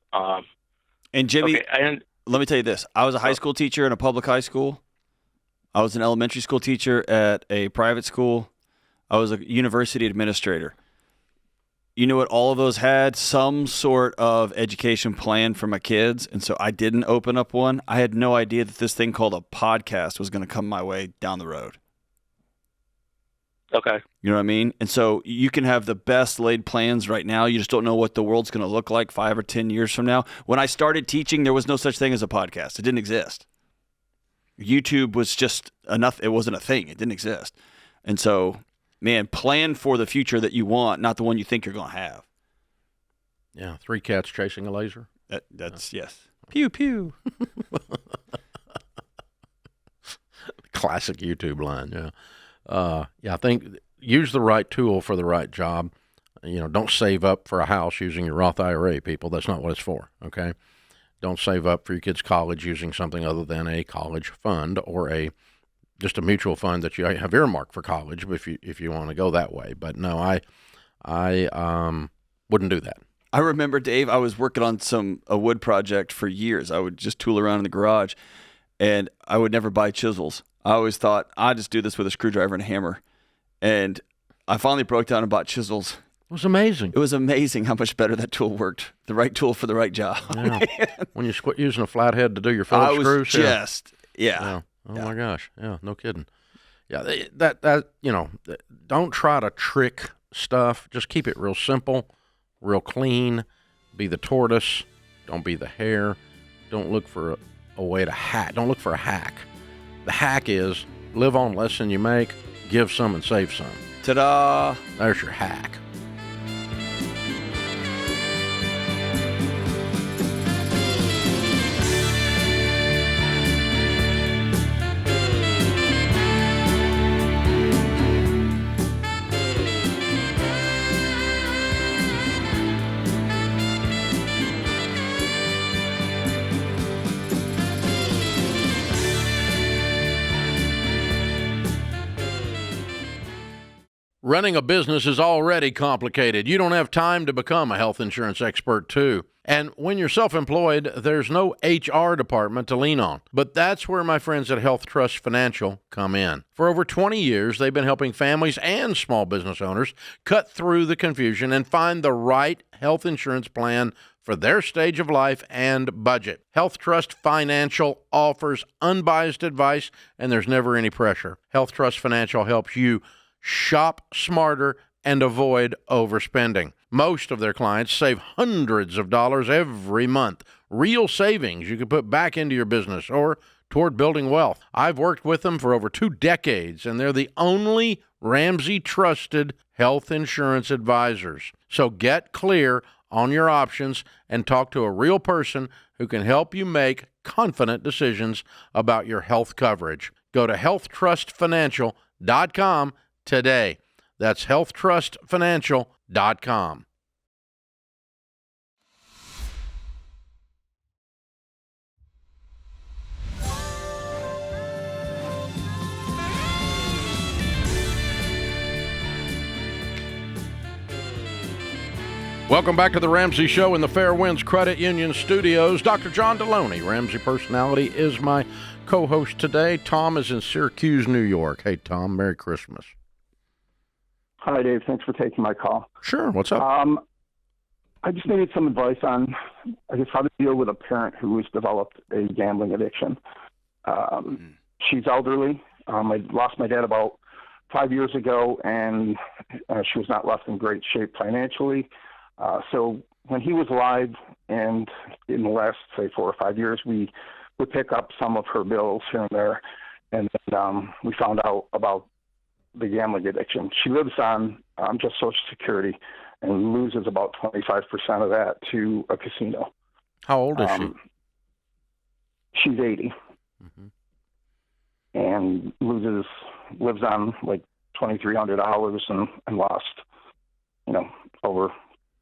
And Jimmy, okay, let me tell you this. I was a high school teacher in a public high school. I was an elementary school teacher at a private school. I was a university administrator. You know what all of those had? Some sort of education plan for my kids, and so I didn't open up one. I had no idea that this thing called a podcast was going to come my way down the road. Okay. You know what I mean? And so you can have the best laid plans right now. You just don't know what the world's going to look like 5 or 10 years from now. When I started teaching, there was no such thing as a podcast. It didn't exist. YouTube was just enough. It wasn't a thing. It didn't exist. And so, man, plan for the future that you want, not the one you think you're going to have. Yeah, 3 cats chasing a laser. That's yes. Pew, pew. Classic YouTube line, yeah. I think use the right tool for the right job. You know, don't save up for a house using your Roth IRA, people. That's not what it's for, okay? Don't save up for your kid's college using something other than a college fund or just a mutual fund that you have earmarked for college if you want to go that way. But no, I wouldn't do that. I remember, Dave, I was working on a wood project for years. I would just tool around in the garage, and I would never buy chisels. I always thought, I just do this with a screwdriver and a hammer. And I finally broke down and bought chisels. It was amazing. It was amazing how much better that tool worked. The right tool for the right job. Yeah. When you quit using a flathead to do your Phillips screws. Yeah. Oh my gosh. Yeah, no kidding. Yeah, that don't try to trick stuff. Just keep it real simple, real clean. Be the tortoise. Don't be the hare. Don't look for a way to hack. Don't look for a hack. The hack is live on less than you make, give some and save some. Ta-da! There's your hack. Running a business is already complicated. You don't have time to become a health insurance expert, too. And when you're self-employed, there's no HR department to lean on. But that's where my friends at Health Trust Financial come in. For over 20 years, they've been helping families and small business owners cut through the confusion and find the right health insurance plan for their stage of life and budget. Health Trust Financial offers unbiased advice, and there's never any pressure. Health Trust Financial helps you shop smarter and avoid overspending. Most of their clients save hundreds of dollars every month. Real savings you can put back into your business or toward building wealth. I've worked with them for over 2 decades, and they're the only Ramsey trusted health insurance advisors. So get clear on your options and talk to a real person who can help you make confident decisions about your health coverage. Go to healthtrustfinancial.com today. That's healthtrustfinancial.com. Welcome back to the Ramsey Show in the Fairwinds Credit Union Studios. Dr. John Delony, Ramsey Personality, is my co-host today. Tom is in Syracuse, New York. Hey, Tom, Merry Christmas. Hi, Dave. Thanks for taking my call. Sure. What's up? I just needed some advice on, I guess, how to deal with a parent who has developed a gambling addiction. She's elderly. I lost my dad about 5 years ago, and she was not left in great shape financially. So when he was alive, and in the last, say, 4 or 5 years, we would pick up some of her bills here and there, and then, we found out about the gambling addiction. She lives on just Social Security and loses about 25% of that to a casino. How old is she? She's 80. Mm-hmm. And lives on like $2,300 and lost over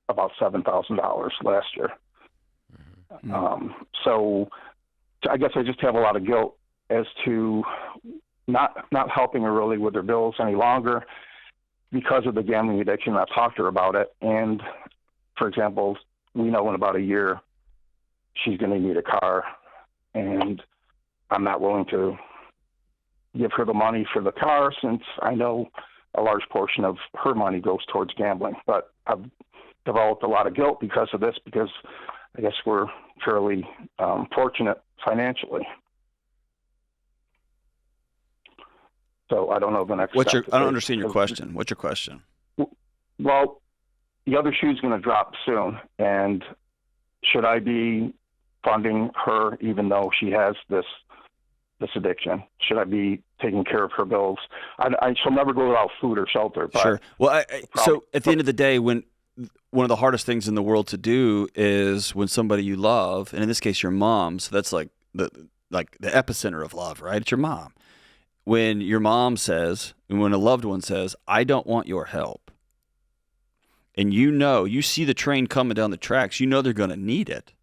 about $7,000 last year. So I guess I just have a lot of guilt as to not helping her really with her bills any longer because of the gambling addiction. I've talked to her about it. And, for example, we know in about a year she's going to need a car, and I'm not willing to give her the money for the car since I know a large portion of her money goes towards gambling. But I've developed a lot of guilt because of this, because I guess we're fairly fortunate financially. So I don't know the next step. I don't understand your question. What's your question? Well, the other shoe's going to drop soon, and should I be funding her even though she has this addiction? Should I be taking care of her bills? I shall never go without food or shelter. But sure. Well, so at the end of the day, when one of the hardest things in the world to do is when somebody you love, and in this case your mom, so that's like the epicenter of love, right? It's your mom. When your mom says, and when a loved one says, I don't want your help, and you see the train coming down the tracks, you know they're going to need it.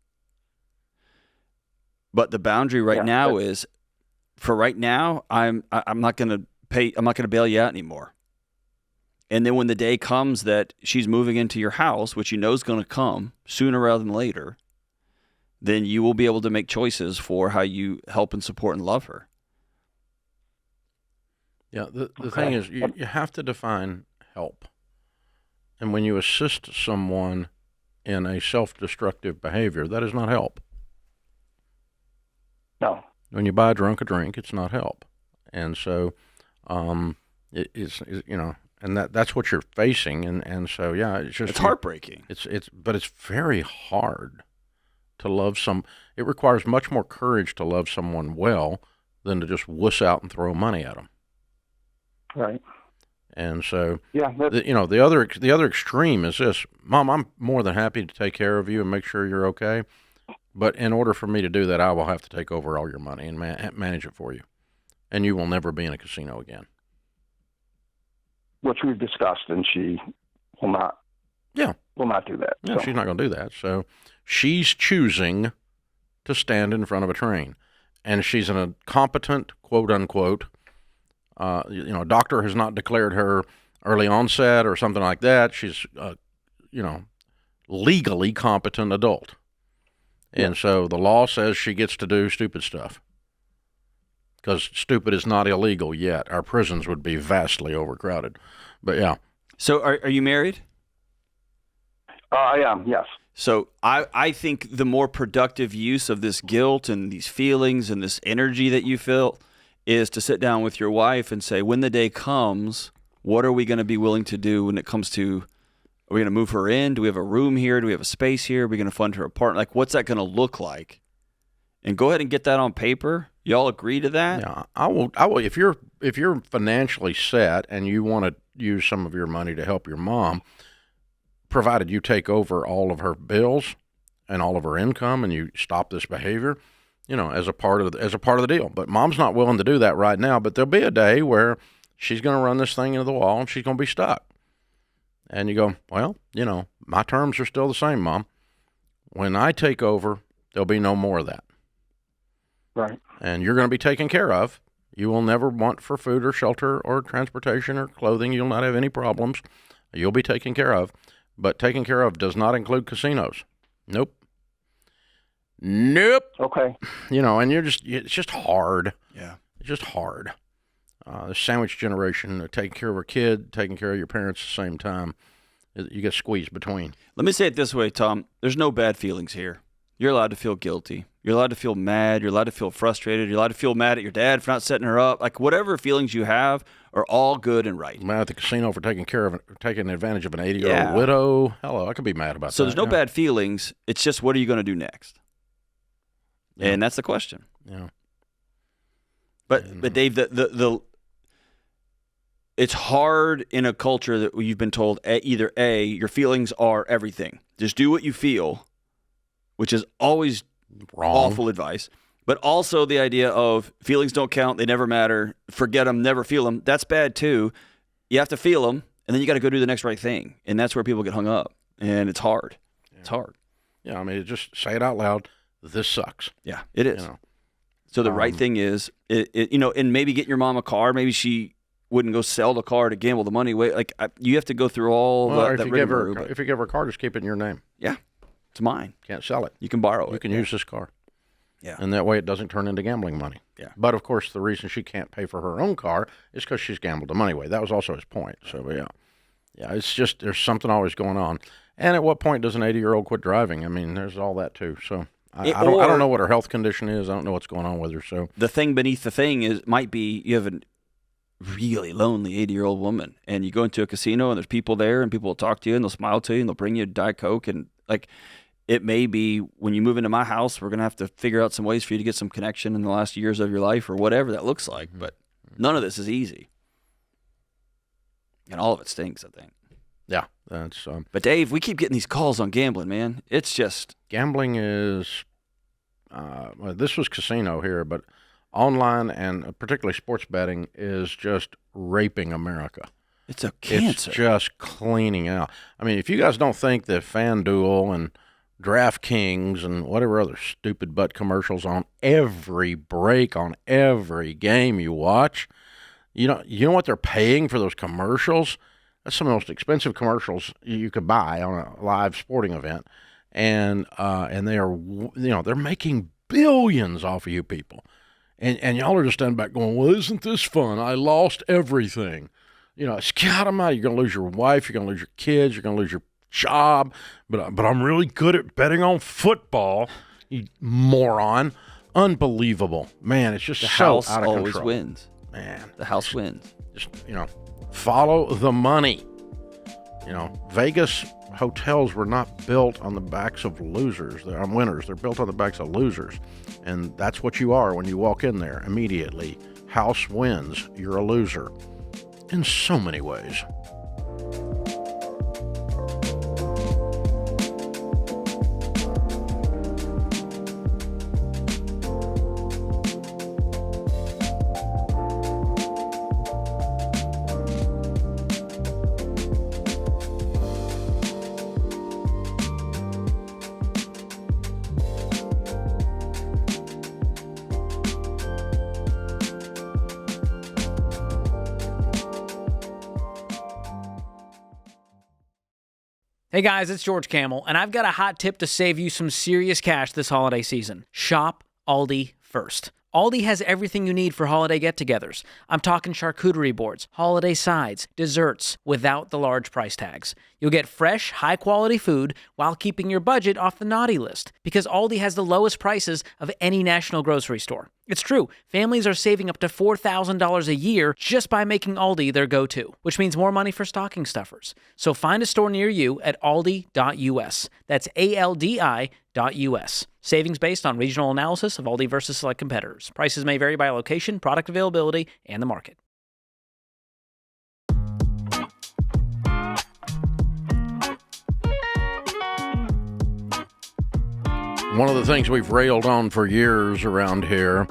But the boundary right now is, for right now, I'm not going to pay. I'm not going to bail you out anymore. And then when the day comes that she's moving into your house, which you know is going to come sooner rather than later, then you will be able to make choices for how you help and support and love her. Yeah, the thing is, you have to define help. And when you assist someone in a self-destructive behavior, that is not help. No. When you buy a drunk a drink, it's not help. And so it's and that's what you're facing. And so, yeah, it's heartbreaking. But it's very hard to love it requires much more courage to love someone well than to just wuss out and throw money at them. Right. And so, the other extreme is this: Mom, I'm more than happy to take care of you and make sure you're okay. But in order for me to do that, I will have to take over all your money and manage it for you, and you will never be in a casino again. Which we've discussed, and she will not. Yeah, will not do that. Yeah, she's not going to do that. So she's choosing to stand in front of a train, and she's a competent, quote unquote. A doctor has not declared her early onset or something like that. She's, legally competent adult. And so the law says she gets to do stupid stuff because stupid is not illegal yet. Our prisons would be vastly overcrowded. But yeah. So are you married? I am, yes. So I think the more productive use of this guilt and these feelings and this energy that you feel is to sit down with your wife and say, when the day comes, what are we going to be willing to do when it comes to, are we going to move her in? Do we have a room here? Do we have a space here? Are we going to fund her apartment? Like, what's that going to look like? And go ahead and get that on paper. Y'all agree to that? Yeah, I will. If you're financially set and you want to use some of your money to help your mom, provided you take over all of her bills and all of her income and you stop this behavior, as a part of the deal. But Mom's not willing to do that right now. But there'll be a day where she's going to run this thing into the wall and she's going to be stuck. And you go, well, my terms are still the same, Mom. When I take over, there'll be no more of that. Right. And you're going to be taken care of. You will never want for food or shelter or transportation or clothing. You'll not have any problems. You'll be taken care of. But taken care of does not include casinos. Nope. Okay. And it's just hard. Yeah. It's just hard. The sandwich generation, taking care of a kid, taking care of your parents at the same time, you get squeezed between. Let me say it this way, Tom. There's no bad feelings here. You're allowed to feel guilty. You're allowed to feel mad. You're allowed to feel frustrated. You're allowed to feel mad at your dad for not setting her up. Like, whatever feelings you have are all good and right. Mad at the casino for taking advantage of an 80-year-old widow. Hello, I could be mad about that. So there's no bad feelings. It's just, what are you going to do next? Yeah. And that's the question. Yeah. But Dave, it's hard in a culture that you've been told either A, your feelings are everything. Just do what you feel, which is always wrong, awful advice. But also the idea of feelings don't count, they never matter, forget them, never feel them. That's bad too. You have to feel them, and then you got to go do the next right thing, and that's where people get hung up, and it's hard. Yeah. It's hard. Yeah, I mean, just say it out loud. This sucks. Yeah, it is. So the right thing is, and maybe get your mom a car. Maybe she wouldn't go sell the car to gamble the money away. Like you have to go through all that. If you give her a car, just keep it in your name. Yeah, it's mine. Can't sell it. You can borrow it. You can use this car. Yeah, and that way it doesn't turn into gambling money. Yeah, but of course the reason she can't pay for her own car is because she's gambled the money away. That was also his point. So yeah, it's just there's something always going on. And at what point does an 80-year-old quit driving? I mean, there's all that too. So. I don't know what her health condition is. I don't know what's going on with her. So the thing beneath the thing might be you have a really lonely 80-year-old woman, and you go into a casino and there's people there, and people will talk to you and they'll smile to you and they'll bring you a Diet Coke, and like it may be when you move into my house, we're gonna have to figure out some ways for you to get some connection in the last years of your life or whatever that looks like. But none of this is easy, and all of it stinks, I think. Yeah, that's. But Dave, we keep getting these calls on gambling, man. It's just gambling is. This was casino here, but online and particularly sports betting is just raping America. It's a cancer. It's just cleaning out. I mean, if you guys don't think that FanDuel and DraftKings and whatever other stupid butt commercials on every break on every game you watch, you know what they're paying for those commercials? That's some of the most expensive commercials you could buy on a live sporting event, and they are, they're making billions off of you people, and y'all are just standing back going, well, isn't this fun? I lost everything. Scott almighty, you're gonna lose your wife, you're gonna lose your kids, you're gonna lose your job, but I'm really good at betting on football, you moron. Unbelievable, man. It's just the so house out of always control. Wins, man. The house wins. Just follow the money. Vegas hotels were not built on the backs of losers. They're on winners. They're built on the backs of losers. And that's what you are when you walk in there immediately. House wins. You're a loser in so many ways. Hey guys, it's George Camel, and I've got a hot tip to save you some serious cash this holiday season. Shop Aldi first. Aldi has everything you need for holiday get-togethers. I'm talking charcuterie boards, holiday sides, desserts, without the large price tags. You'll get fresh, high-quality food while keeping your budget off the naughty list, because Aldi has the lowest prices of any national grocery store. It's true, families are saving up to $4,000 a year just by making Aldi their go-to, which means more money for stocking stuffers. So find a store near you at aldi.us. That's ALDI.us. Savings based on regional analysis of Aldi versus select competitors. Prices may vary by location, product availability, and the market. One of the things we've railed on for years around here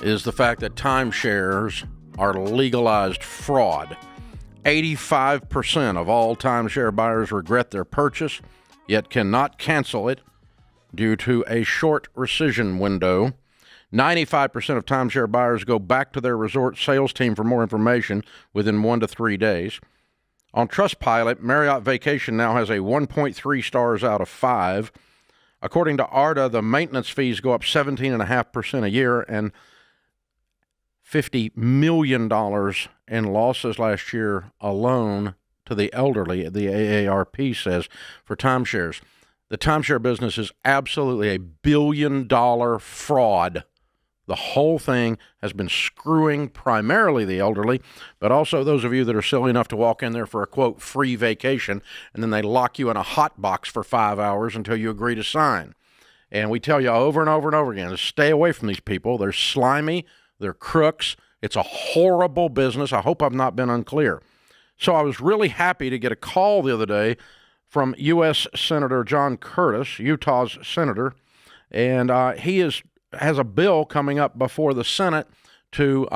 is the fact that timeshares are legalized fraud. 85% of all timeshare buyers regret their purchase, yet cannot cancel it due to a short rescission window. 95% of timeshare buyers go back to their resort sales team for more information within 1 to 3 days. On Trustpilot, Marriott Vacation now has a 1.3 stars out of 5. According to ARDA, the maintenance fees go up 17.5% a year, and $50 million in losses last year alone to the elderly, the AARP says, for timeshares. The timeshare business is absolutely a billion-dollar fraud. The whole thing has been screwing primarily the elderly, but also those of you that are silly enough to walk in there for a, quote, free vacation, and then they lock you in a hot box for 5 hours until you agree to sign. And we tell you over and over and over again to stay away from these people. They're slimy. They're crooks. It's a horrible business. I hope I've not been unclear. So I was really happy to get a call the other day from U.S. Senator John Curtis, Utah's senator, and he has a bill coming up before the Senate to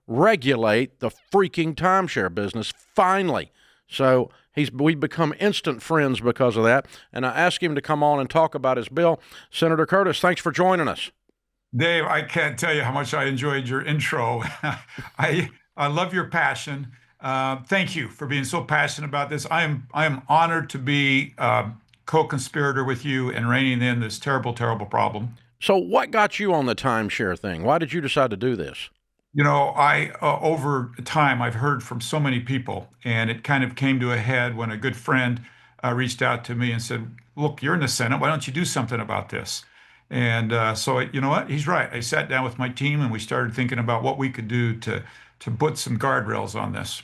regulate the freaking timeshare business, finally. So we've become instant friends because of that. And I asked him to come on and talk about his bill. Senator Curtis, thanks for joining us. Dave, I can't tell you how much I enjoyed your intro. I love your passion. Thank you for being so passionate about this. I am honored to be co-conspirator with you in reining in this terrible, terrible problem. So what got you on the timeshare thing? Why did you decide to do this? You know, over time, I've heard from so many people, and it kind of came to a head when a good friend reached out to me and said, look, you're in the Senate. Why don't you do something about this? And so, you know what? He's right. I sat down with my team, and we started thinking about what we could do to put some guardrails on this.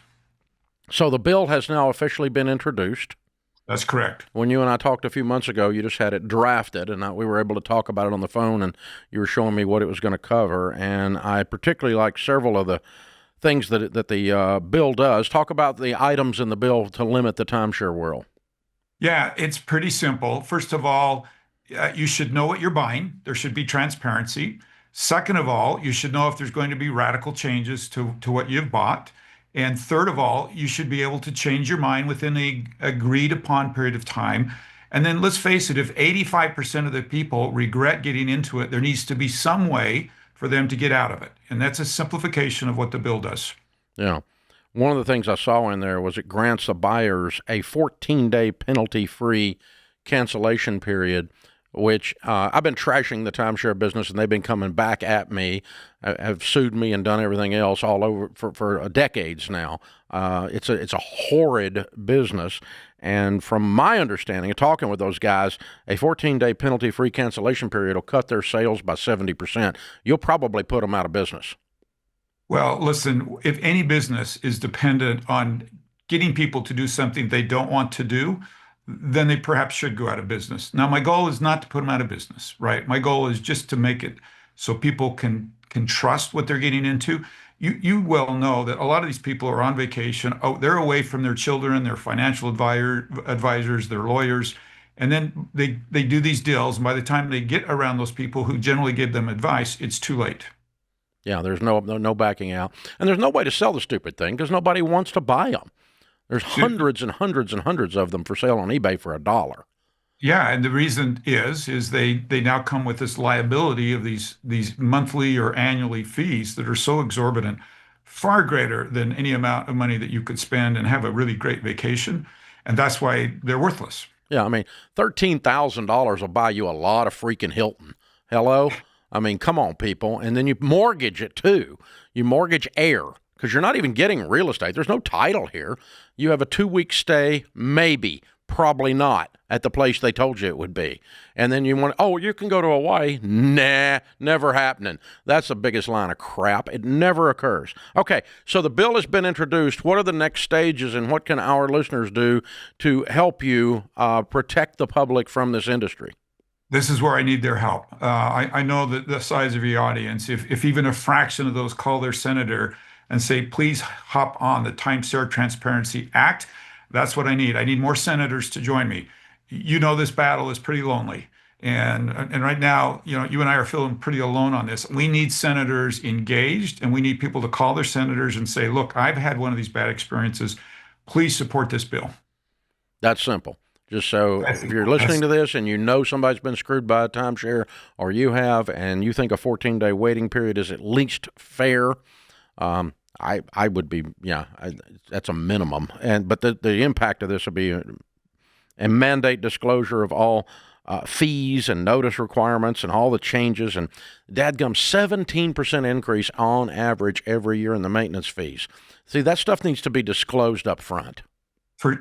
So the bill has now officially been introduced. That's correct. When you and I talked a few months ago, you just had it drafted, and we were able to talk about it on the phone, and you were showing me what it was going to cover. And I particularly like several of the things that the bill does. Talk about the items in the bill to limit the timeshare world. Yeah, it's pretty simple. First of all, you should know what you're buying. There should be transparency. Second of all, you should know if there's going to be radical changes to what you've bought. And third of all, you should be able to change your mind within a agreed upon period of time. And then let's face it, if 85% of the people regret getting into it, there needs to be some way for them to get out of it. And that's a simplification of what the bill does. Yeah. One of the things I saw in there was it grants the buyers a 14-day penalty-free cancellation period, which I've been trashing the timeshare business, and they've been coming back at me, have sued me and done everything else all over for decades now. It's a horrid business, and from my understanding of talking with those guys, a 14-day penalty-free cancellation period will cut their sales by 70%. You'll probably put them out of business. Well, listen, if any business is dependent on getting people to do something they don't want to do, then they perhaps should go out of business. Now, my goal is not to put them out of business, right? My goal is just to make it so people can trust what they're getting into. You well know that a lot of these people are on vacation. Oh, they're away from their children, their financial advisors, their lawyers, and then they do these deals. And by the time they get around those people who generally give them advice, it's too late. Yeah, there's no backing out. And there's no way to sell the stupid thing because nobody wants to buy them. There's hundreds and hundreds and hundreds of them for sale on eBay for $1. Yeah, and the reason is they now come with this liability of these monthly or annually fees that are so exorbitant, far greater than any amount of money that you could spend and have a really great vacation. And that's why they're worthless. Yeah, I mean, $13,000 will buy you a lot of freaking Hilton. Hello? I mean, come on, people. And then you mortgage it, too. You mortgage air because you're not even getting real estate. There's no title here. You have a 2-week stay, maybe, probably not, at the place they told you it would be. And then you can go to Hawaii. Nah, never happening. That's the biggest line of crap. It never occurs. Okay, so the bill has been introduced. What are the next stages, and what can our listeners do to help you protect the public from this industry? This is where I need their help. I know that the size of your audience, if even a fraction of those call their senator and say, please hop on the Timeshare Transparency Act, that's what I need. I need more senators to join me. You know, this battle is pretty lonely. And right now, you and I are feeling pretty alone on this. We need senators engaged, and we need people to call their senators and say, look, I've had one of these bad experiences. Please support this bill. That's simple. Just so if you're listening to this and you know somebody's been screwed by a timeshare, or you have, and you think a 14-day waiting period is at least fair, I would be, that's a minimum. But the impact of this would be a mandate disclosure of all fees and notice requirements and all the changes, and dadgum 17% increase on average every year in the maintenance fees. See, that stuff needs to be disclosed up front.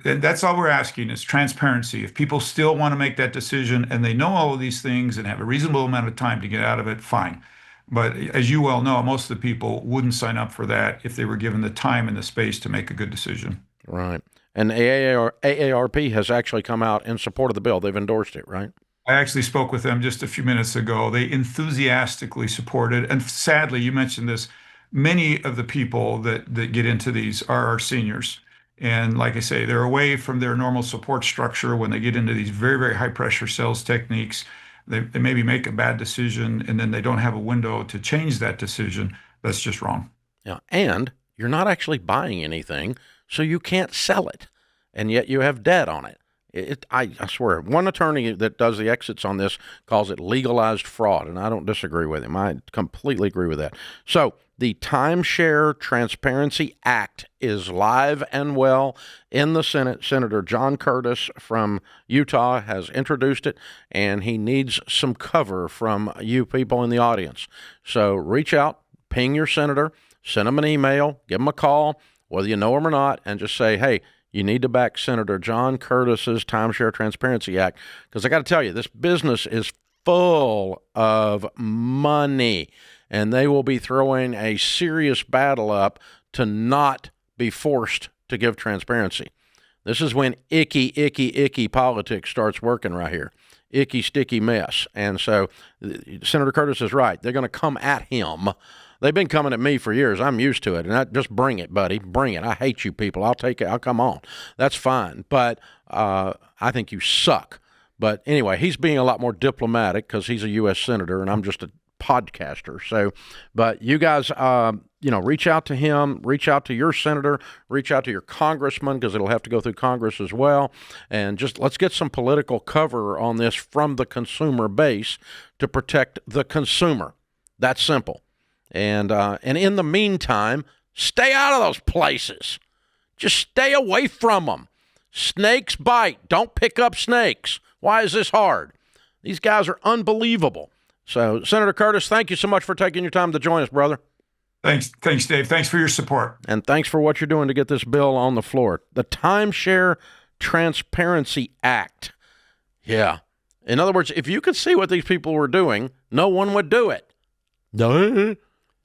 That's all we're asking is transparency. If people still want to make that decision and they know all of these things and have a reasonable amount of time to get out of it, fine. But as you well know, most of the people wouldn't sign up for that if they were given the time and the space to make a good decision. Right. And AARP has actually come out in support of the bill. They've endorsed it, right? I actually spoke with them just a few minutes ago. They enthusiastically support it. And sadly, you mentioned this, many of the people that get into these are our seniors. And like I say, they're away from their normal support structure when they get into these very, very high pressure sales techniques. They maybe make a bad decision and then they don't have a window to change that decision. That's just wrong. Yeah. And you're not actually buying anything, so you can't sell it. and yet you have debt on it. I swear, one attorney that does the exits on this calls it legalized fraud, and I don't disagree with him. I completely agree with that. So the Timeshare Transparency Act is live and well in the Senate. Senator John Curtis from Utah has introduced it, and he needs some cover from you people in the audience. So reach out, ping your senator, send him an email, give him a call, whether you know him or not, and just say, hey, you need to back Senator John Curtis's Timeshare Transparency Act, because I got to tell you, this business is full of money, and they will be throwing a serious battle up to not be forced to give transparency. This is when icky politics starts working right here. Icky, sticky mess. And so Senator Curtis is right. They're going to come at him. They've been coming at me for years. I'm used to it. And just bring it, buddy. Bring it. I hate you people. I'll take it. I'll come on. That's fine. But I think you suck. But anyway, he's being a lot more diplomatic because he's a U.S. senator and I'm just a podcaster. So, but you guys, reach out to him, reach out to your senator, reach out to your congressman, because it'll have to go through Congress as well. And just let's get some political cover on this from the consumer base to protect the consumer. That's simple. And in the meantime, stay out of those places. Just stay away from them. Snakes bite. Don't pick up snakes. Why is this hard? These guys are unbelievable. So, Senator Curtis, thank you so much for taking your time to join us, brother. Thanks, Dave. Thanks for your support. And thanks for what you're doing to get this bill on the floor. The Timeshare Transparency Act. Yeah. In other words, if you could see what these people were doing, no one would do it. Duh.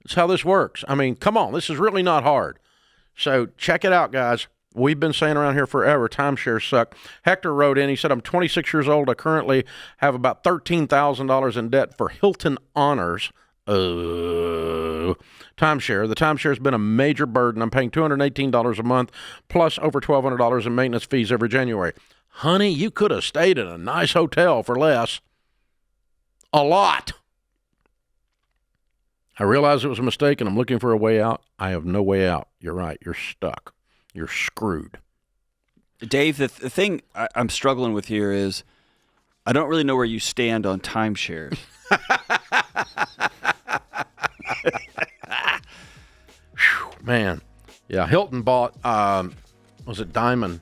That's how this works. I mean, come on. This is really not hard. So check it out, guys. We've been saying around here forever, timeshares suck. Hector wrote in, he said, I'm 26 years old. I currently have about $13,000 in debt for Hilton Honors. Timeshare. The timeshare has been a major burden. I'm paying $218 a month, plus over $1,200 in maintenance fees every January. Honey, you could have stayed in a nice hotel for less. A lot. I realize it was a mistake, and I'm looking for a way out. I have no way out. You're right. You're stuck. You're screwed. Dave, the thing I'm struggling with here is I don't really know where you stand on timeshares. Man. Yeah, Hilton bought, was it Diamond?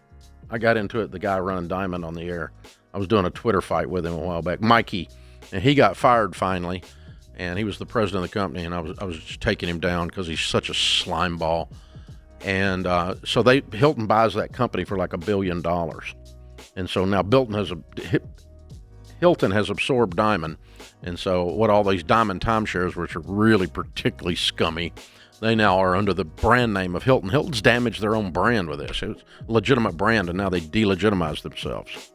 I got into it, the guy running Diamond on the air. I was doing a Twitter fight with him a while back, Mikey, and he got fired finally, and he was the president of the company, and I was just taking him down because he's such a slime ball. And so Hilton buys that company for like $1 billion. And so now Hilton has absorbed Diamond. And so what all these Diamond timeshares, which are really particularly scummy, they now are under the brand name of Hilton. Hilton's damaged their own brand with this. It's a legitimate brand, and now they delegitimize themselves.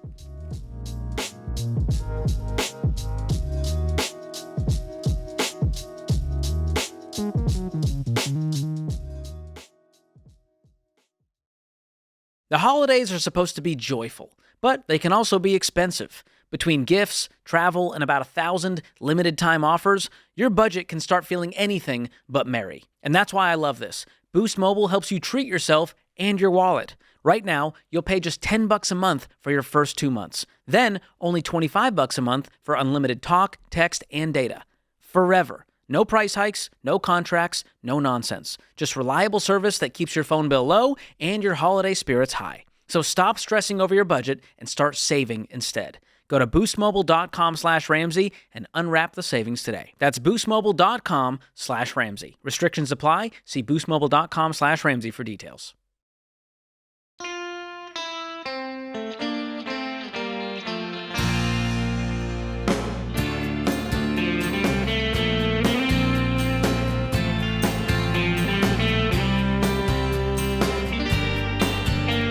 The holidays are supposed to be joyful, but they can also be expensive. Between gifts, travel, and about 1,000 limited-time offers, your budget can start feeling anything but merry. And that's why I love this. Boost Mobile helps you treat yourself and your wallet. Right now, you'll pay just $10 a month for your first 2 months. Then, only $25 a month for unlimited talk, text, and data. Forever. No price hikes, no contracts, no nonsense. Just reliable service that keeps your phone bill low and your holiday spirits high. So stop stressing over your budget and start saving instead. Go to boostmobile.com/Ramsey and unwrap the savings today. That's boostmobile.com/Ramsey. Restrictions apply. See boostmobile.com/Ramsey for details.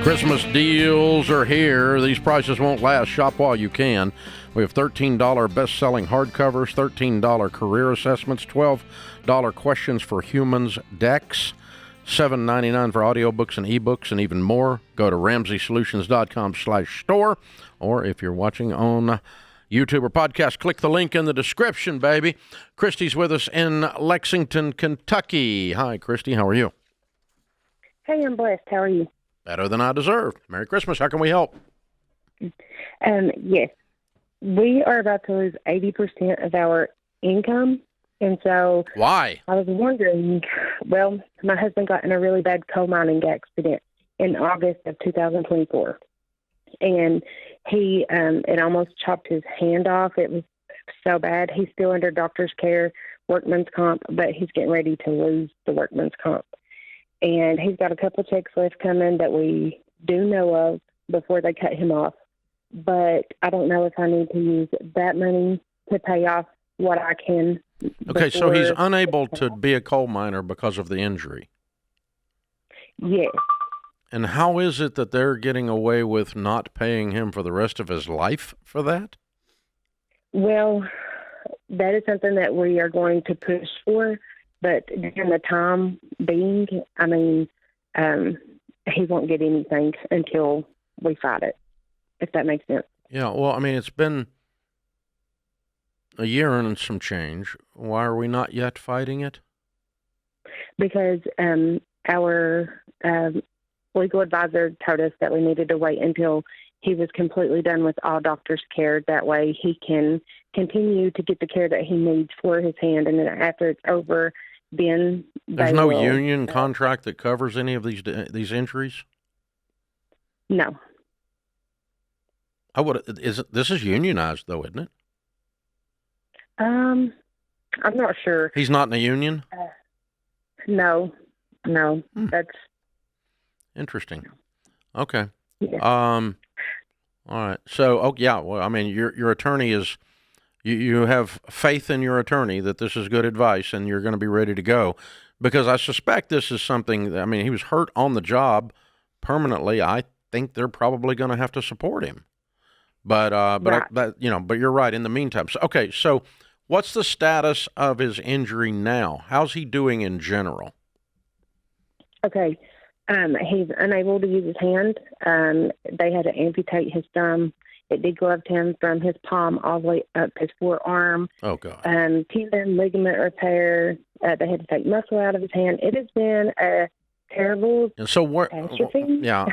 Christmas deals are here. These prices won't last. Shop while you can. We have $13 best-selling hardcovers, $13 career assessments, $12 questions for humans decks, $7.99 for audiobooks and ebooks, and even more. Go to RamseySolutions.com/store, or if you're watching on YouTube or podcast, click the link in the description, baby. Christy's with us in Lexington, Kentucky. Hi, Christy. How are you? Hey, I'm blessed. How are you? Better than I deserved. Merry Christmas. How can we help? Yes. We are about to lose 80% of our income. And so why? I was wondering, well, my husband got in a really bad coal mining accident in August of 2024. And he, it almost chopped his hand off. It was so bad. He's still under doctor's care, workman's comp, but he's getting ready to lose the workman's comp. And he's got a couple of checks left coming that we do know of before they cut him off. But I don't know if I need to use that money to pay off what I can. Okay, so he's unable to be a coal miner because of the injury. Yes. And how is it that they're getting away with not paying him for the rest of his life for that? Well, that is something that we are going to push for. But during the time being, I mean, he won't get anything until we fight it, if that makes sense. Yeah, well, I mean, it's been a year and some change. Why are we not yet fighting it? Because our legal advisor told us that we needed to wait until he was completely done with all doctor's care. That way he can continue to get the care that he needs for his hand. And then after it's over, then there's no union contract that covers any of these injuries? No. This is unionized, though, isn't it? I'm not sure. He's not in a union? No. That's interesting. Okay. Yeah. All right. So, well, I mean, your attorney is, you have faith in your attorney that this is good advice and you're going to be ready to go, because I suspect this is something, I mean, he was hurt on the job permanently. I think they're probably going to have to support him. But you're right in the meantime. So what's the status of his injury now? How's he doing in general? Okay. He's unable to use his hand. They had to amputate his thumb. It degloved him from his palm all the way up his forearm. Oh, God. Tendon, ligament repair. They had to take muscle out of his hand. It has been a terrible catastrophe. Yeah.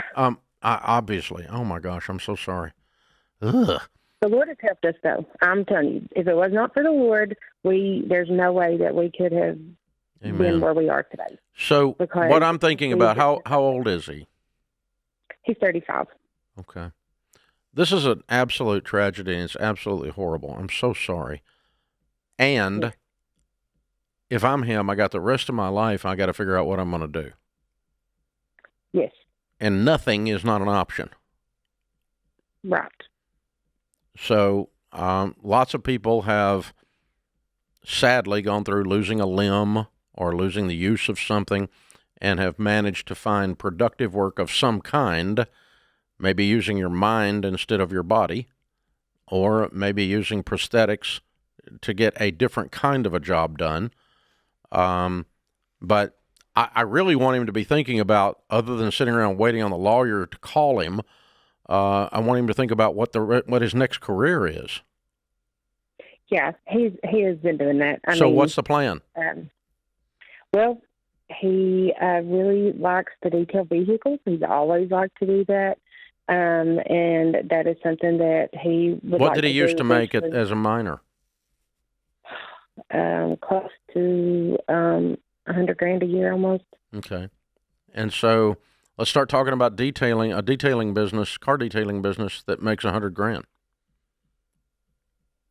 Obviously. Oh, my gosh. I'm so sorry. Ugh. The Lord has helped us, though. I'm telling you, if it was not for the Lord, there's no way that we could have been where we are today. So what I'm thinking about, how old is he? He's 35. Okay. This is an absolute tragedy, and it's absolutely horrible. I'm so sorry. And if I'm him, I got the rest of my life, I got to figure out what I'm going to do. Yes. And nothing is not an option. Right. So lots of people have sadly gone through losing a limb or losing the use of something and have managed to find productive work of some kind, maybe using your mind instead of your body, or maybe using prosthetics to get a different kind of a job done. But I really want him to be thinking about, other than sitting around waiting on the lawyer to call him, I want him to think about what his next career is. Yeah, he has been doing that. I mean, mean, what's the plan? Well, he really likes to detail vehicles. He's always liked to do that, and that is something that he would. What did he used to make it as a miner? Close to $100,000 a year, almost. Okay, and so let's start talking about a car detailing business that makes $100,000.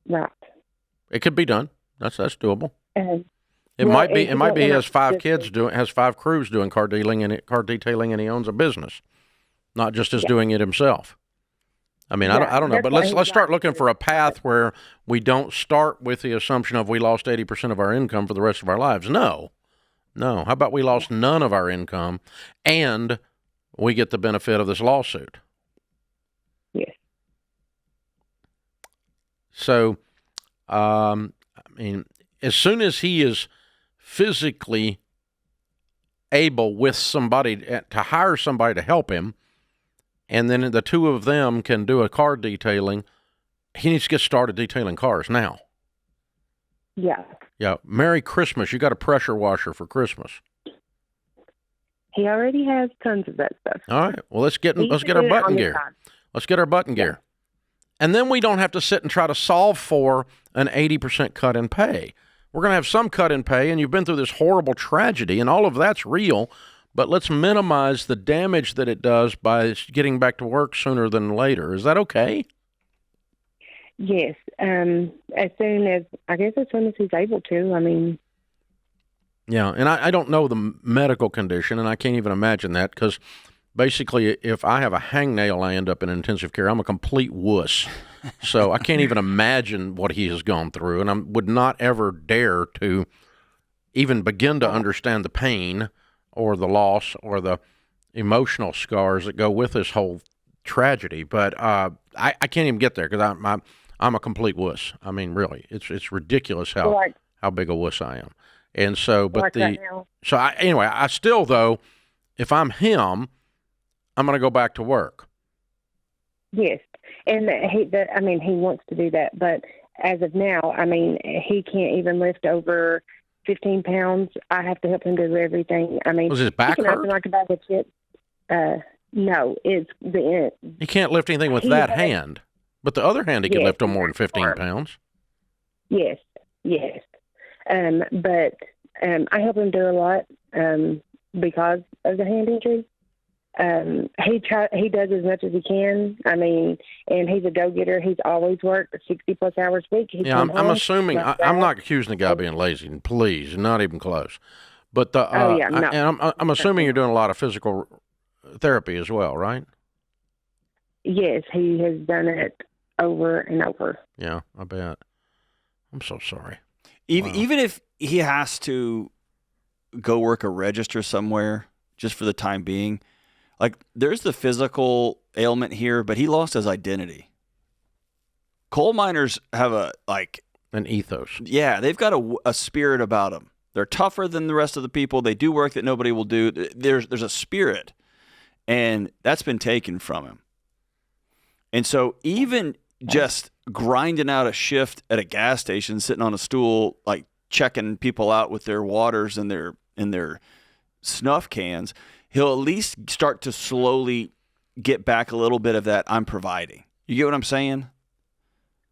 Right. It could be done. That's doable. It might be he has 5 kids has 5 crews doing car detailing, and he owns a business, not just as doing it himself. I mean, I don't know, but let's start looking for a path where we don't start with the assumption of we lost 80% of our income for the rest of our lives. No. How about we lost none of our income and we get the benefit of this lawsuit? Yes. So, I mean, as soon as he is physically able with somebody to hire somebody to help him, and then the two of them can do a car detailing, he needs to get started detailing cars now. Yeah. Yeah. Merry Christmas. You got a pressure washer for Christmas. He already has tons of that stuff. All right. Well, let's get our button gear. Let's get our button gear. And then we don't have to sit and try to solve for an 80% cut in pay. We're going to have some cut in pay, and you've been through this horrible tragedy, and all of that's real, but let's minimize the damage that it does by getting back to work sooner than later. Is that okay? Yes. As soon as he's able to. I mean. Yeah, and I don't know the medical condition, and I can't even imagine that, because basically if I have a hangnail, I end up in intensive care. I'm a complete wuss. So I can't even imagine what he has gone through, and I would not ever dare to even begin to understand the pain or the loss or the emotional scars that go with this whole tragedy. But I can't even get there because I'm a complete wuss. I mean, really, it's ridiculous how big a wuss I am. And so, but anyway, I still, though, if I'm him, I'm going to go back to work. Yes. And he wants to do that. But as of now, I mean, he can't even lift over 15 pounds. I have to help him do everything. I mean, was his back hurt? Open like a bag of chips. No, it's the end. He can't lift anything with that hand. But the other hand, he can lift no more than 15 pounds. Yes. But I help him do a lot because of the hand injury. He does as much as he can. I mean, and he's a go-getter. He's always worked 60-plus hours a week. I'm assuming. I'm not accusing the guy of being lazy. Please, not even close. But I'm assuming you're doing a lot of physical therapy as well, right? Yes, he has done it over and over. Yeah, I bet. I'm so sorry. Even if he has to go work a register somewhere just for the time being, like there's the physical ailment here, but he lost his identity. Coal miners have an ethos. Yeah, they've got a spirit about them. They're tougher than the rest of the people. They do work that nobody will do. There's a spirit, and that's been taken from him. And so even just grinding out a shift at a gas station, sitting on a stool, like checking people out with their waters and their snuff cans, he'll at least start to slowly get back a little bit of that I'm providing. You get what I'm saying?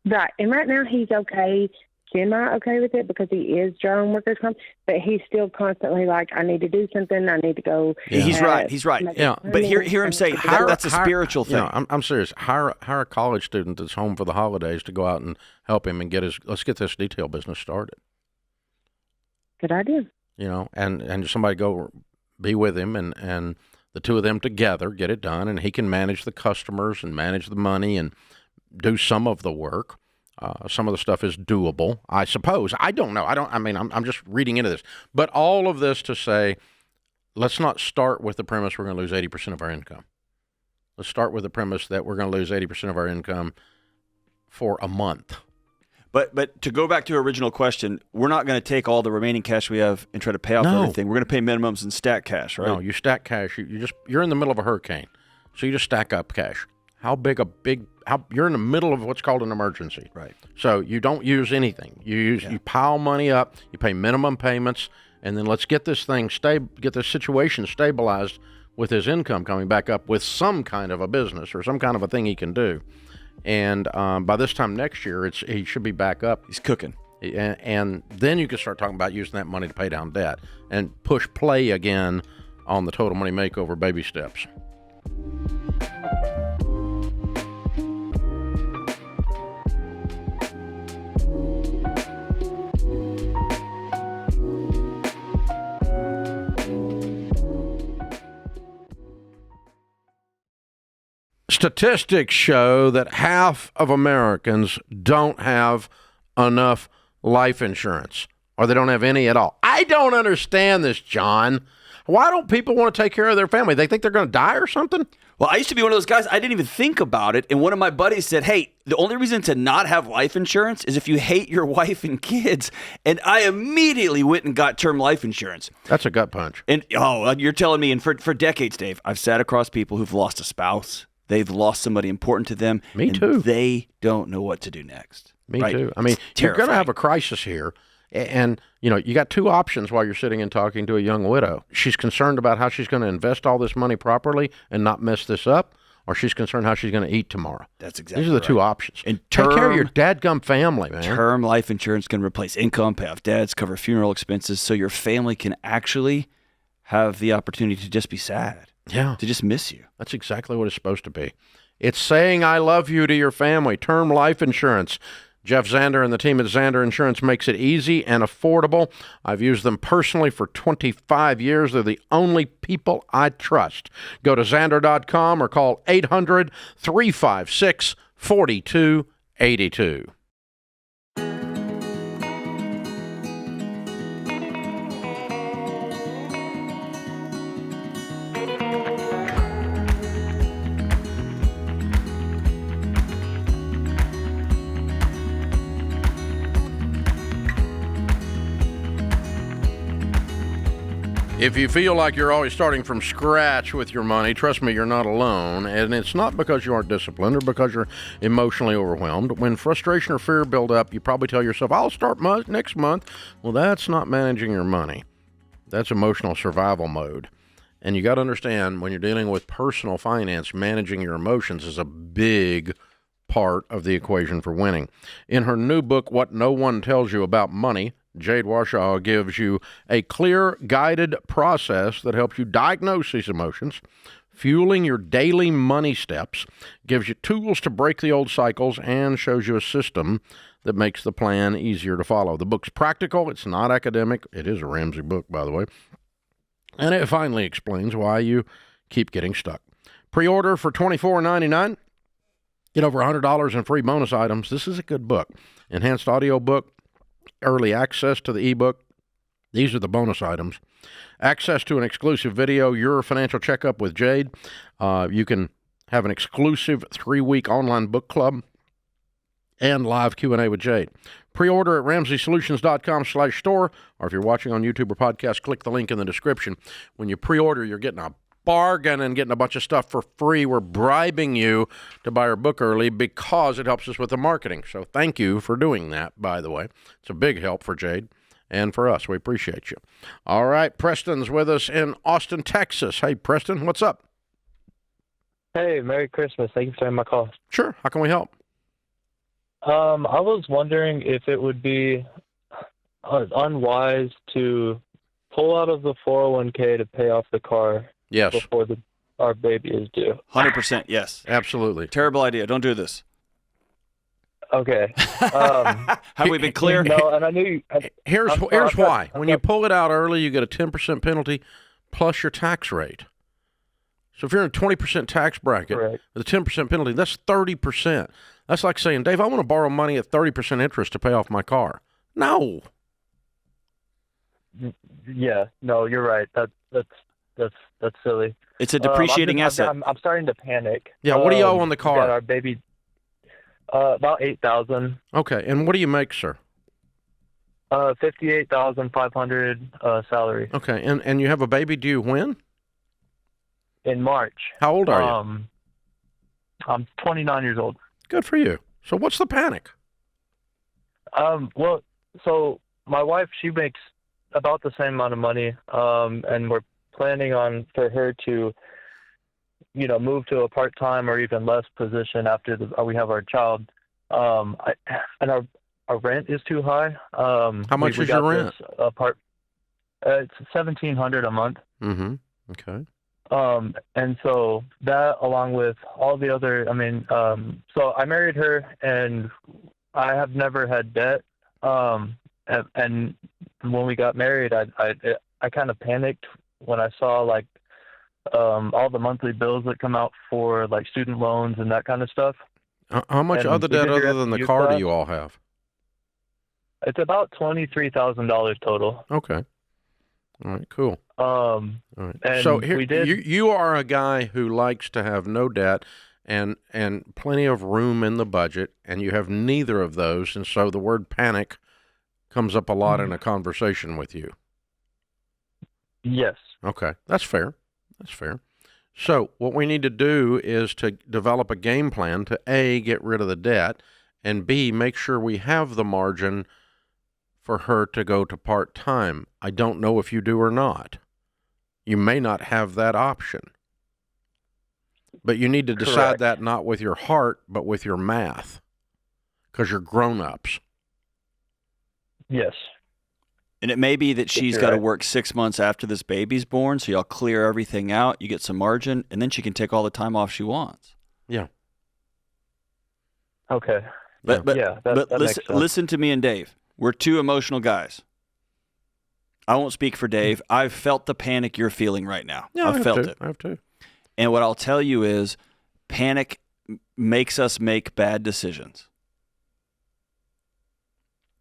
Right. And right now he's okay, semi-okay with it because he is drawing workers' comp, but he's still constantly like, I need to do something. I need to go. Yeah. He's right. Yeah. But hear him say that's a spiritual thing. Yeah, I'm serious. Hire a college student that's home for the holidays to go out and help him and let's get this detail business started. Good idea. And somebody go be with him and the two of them together get it done, and he can manage the customers and manage the money and do some of the work. Some of the stuff is doable, I suppose. I don't know. I'm just reading into this. But all of this to say, let's not start with the premise we're going to lose 80% of our income. Let's start with the premise that we're going to lose 80% of our income for a month. But to go back to your original question, we're not going to take all the remaining cash we have and try to pay off everything. We're going to pay minimums and stack cash, right? No, you stack cash. You're in the middle of a hurricane, so you just stack up cash. You're in the middle of what's called an emergency. Right. So you don't use anything. You pile money up, you pay minimum payments, and then let's get this situation stabilized with his income coming back up with some kind of a business or some kind of a thing he can do. And by this time next year, he should be back up. He's cooking. And then you can start talking about using that money to pay down debt and push play again on the Total Money Makeover baby steps. Statistics show that half of Americans don't have enough life insurance, or they don't have any at all. I don't understand this, John. Why don't people want to take care of their family? They think they're going to die or something? Well, I used to be one of those guys. I didn't even think about it. And one of my buddies said, hey, the only reason to not have life insurance is if you hate your wife and kids. And I immediately went and got term life insurance. That's a gut punch. And you're telling me, and for decades, Dave, I've sat across people who've lost a spouse. They've lost somebody important to them. Me too. They don't know what to do next. Me too. I mean, you're going to have a crisis here, And, you got two options while you're sitting and talking to a young widow. She's concerned about how she's going to invest all this money properly and not mess this up, or she's concerned how she's going to eat tomorrow. That's exactly These are the two options. And take care of your dadgum family, man. Term life insurance can replace income, pay off debts, cover funeral expenses, so your family can actually have the opportunity to just be sad. Yeah. To just miss you. That's exactly what it's supposed to be. It's saying I love you to your family. Term life insurance. Jeff Zander and the team at Zander Insurance makes it easy and affordable. I've used them personally for 25 years. They're the only people I trust. Go to Zander.com or call 800-356-4282. If you feel like you're always starting from scratch with your money, trust me, you're not alone. And it's not because you aren't disciplined or because you're emotionally overwhelmed. When frustration or fear build up, you probably tell yourself, I'll start next month. Well, that's not managing your money. That's emotional survival mode. And you got to understand, when you're dealing with personal finance, managing your emotions is a big part of the equation for winning. In her new book, What No One Tells You About Money, Jade Warshaw gives you a clear, guided process that helps you diagnose these emotions, fueling your daily money steps, gives you tools to break the old cycles, and shows you a system that makes the plan easier to follow. The book's practical. It's not academic. It is a Ramsey book, by the way. And it finally explains why you keep getting stuck. Pre-order for $24.99. Get over $100 in free bonus items. This is a good book. Enhanced audio book. Early access to the ebook. These are the bonus items. Access to an exclusive video, Your Financial Checkup with Jade. You can have an exclusive 3-week online book club and live Q&A with Jade. Pre-order at RamseySolutions.com/store, or if you're watching on YouTube or podcast, click the link in the description. When you pre-order, you're getting a bargain and getting a bunch of stuff for free. We're bribing you to buy our book early because it helps us with the marketing. So thank you for doing that, by the way. It's a big help for Jade and for us. We appreciate you. All right, Preston's with us in Austin, Texas. Hey, Preston, what's up? Hey, Merry Christmas. Thank you for taking my call. Sure. How can we help? I was wondering if it would be unwise to pull out of the 401k to pay off the car. Yes. Before our baby is due. 100%, yes. Absolutely. Terrible idea. Don't do this. Okay. Have we been clear? No, and I knew. Here's why. When you pull it out early, you get a 10% penalty plus your tax rate. So if you're in a 20% tax bracket, Correct. with a 10% penalty, that's 30%. That's like saying, Dave, I want to borrow money at 30% interest to pay off my car. No. Yeah. No, you're right. That's silly. It's a depreciating asset. I'm starting to panic. Yeah. What do you owe on the car? Got our baby. About $8,000. Okay. And what do you make, sir? $58,500 salary. Okay. And you have a baby due when? In March. How old are you? I'm 29 years old. Good for you. So what's the panic? Well, so my wife, she makes about the same amount of money, and we're planning on for her to, move to a part-time or even less position after we have our child. And our rent is too high. How much is your rent? It's $1,700 a month. Mm-hmm. Okay. And so that, along with all the other, so I married her, and I have never had debt. And when we got married, I kind of panicked when I saw all the monthly bills that come out for student loans and that kind of stuff. How much other debt other than the car do you all have? It's about $23,000 total. Okay. All right, cool. All right. And so here, we did. You are a guy who likes to have no debt and plenty of room in the budget, and you have neither of those, and so the word panic comes up a lot in a conversation with you. Yes. Okay, that's fair. That's fair. So what we need to do is to develop a game plan to A, get rid of the debt, and B, make sure we have the margin for her to go to part-time. I don't know if you do or not. You may not have that option. But you need to decide Correct. that not with your heart, but with your math, because you're grown-ups. Yes. And it may be that she's got to work 6 months after this baby's born, so y'all clear everything out, you get some margin, and then she can take all the time off she wants. Yeah. Okay. But listen to me and Dave. We're two emotional guys. I won't speak for Dave. I've felt the panic you're feeling right now. Yeah, I've felt it. I have too. And what I'll tell you is panic makes us make bad decisions.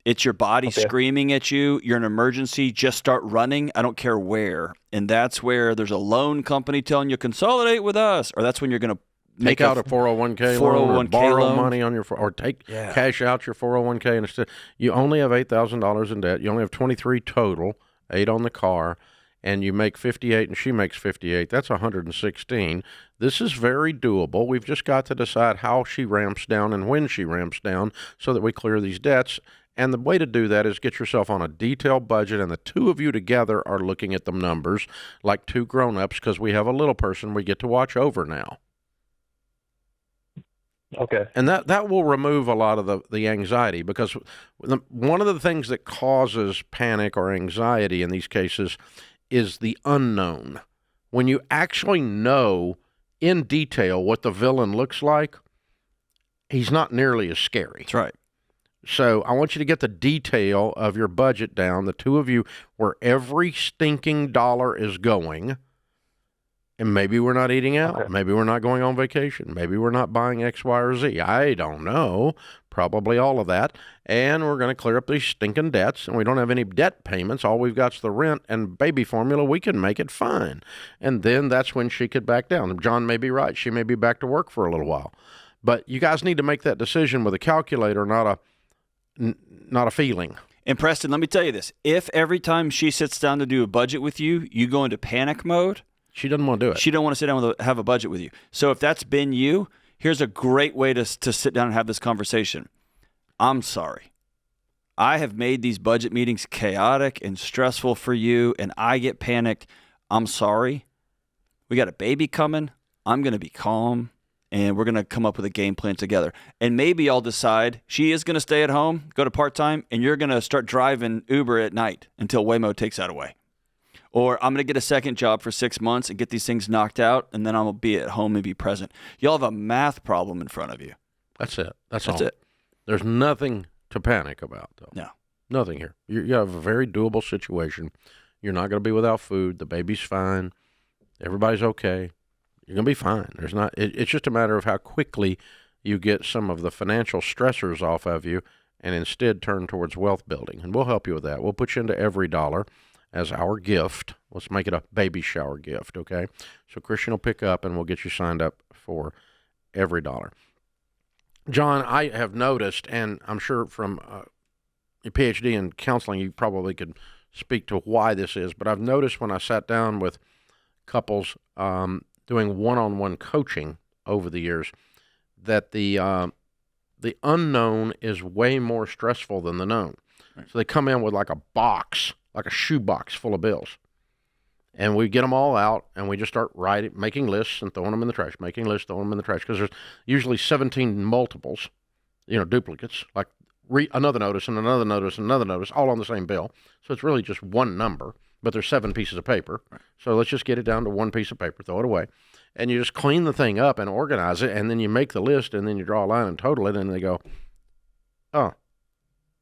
It's your body screaming at you. You're in an emergency. Just start running. I don't care where. And that's where there's a loan company telling you, consolidate with us. Or that's when you're going to take out a 401k loan, or borrow loan. money on your, or cash out your 401k. And instead, you only have $8,000 in debt. You only have 23 total, 8 on the car, and you make 58 and she makes 58. That's 116. This is very doable. We've just got to decide how she ramps down and when she ramps down so that we clear these debts. And the way to do that is get yourself on a detailed budget, and the two of you together are looking at the numbers like two grown-ups, because we have a little person we get to watch over now. Okay. And that will remove a lot of the anxiety, because one of the things that causes panic or anxiety in these cases is the unknown. When you actually know in detail what the villain looks like, he's not nearly as scary. That's right. So I want you to get the detail of your budget down, the two of you, where every stinking dollar is going. And maybe we're not eating out. Okay. Maybe we're not going on vacation. Maybe we're not buying X, Y, or Z. I don't know. Probably all of that. And we're going to clear up these stinking debts. And we don't have any debt payments. All we've got is the rent and baby formula. We can make it fine. And then that's when she could back down. John may be right. She may be back to work for a little while. But you guys need to make that decision with a calculator, not a feeling. And Preston, let me tell you this. If every time she sits down to do a budget with you, you go into panic mode, she doesn't want to do it. She don't want to sit down have a budget with you. So if that's been you, here's a great way to sit down and have this conversation. I'm sorry. I have made these budget meetings chaotic and stressful for you, and I get panicked. I'm sorry. We got a baby coming. I'm going to be calm, and we're going to come up with a game plan together. And maybe I'll decide she is going to stay at home, go to part-time, and you're going to start driving Uber at night until Waymo takes that away. Or I'm going to get a second job for 6 months and get these things knocked out, and then I'm going to be at home and be present. You'll have a math problem in front of you. That's it. That's all. it. There's nothing to panic about, though. No. Nothing here. You have a very doable situation. You're not going to be without food. The baby's fine. Everybody's okay. You're going to be fine. There's not. It's just a matter of how quickly you get some of the financial stressors off of you and instead turn towards wealth building. And we'll help you with that. We'll put you into Every Dollar as our gift. Let's make it a baby shower gift, okay? So Christian will pick up, and we'll get you signed up for Every Dollar. John, I have noticed, and I'm sure from your PhD in counseling, you probably could speak to why this is, but I've noticed when I sat down with couples doing one-on-one coaching over the years that the unknown is way more stressful than the known. Right. So they come in with like a box, like a shoebox full of bills. And we get them all out, and we just start making lists and throwing them in the trash, making lists, throwing them in the trash, because there's usually 17 multiples, duplicates, like another notice and another notice and another notice, all on the same bill. So it's really just one number, but there's 7 pieces of paper. Right. So let's just get it down to 1 piece of paper, throw it away. And you just clean the thing up and organize it, and then you make the list, and then you draw a line and total it, and they go, oh,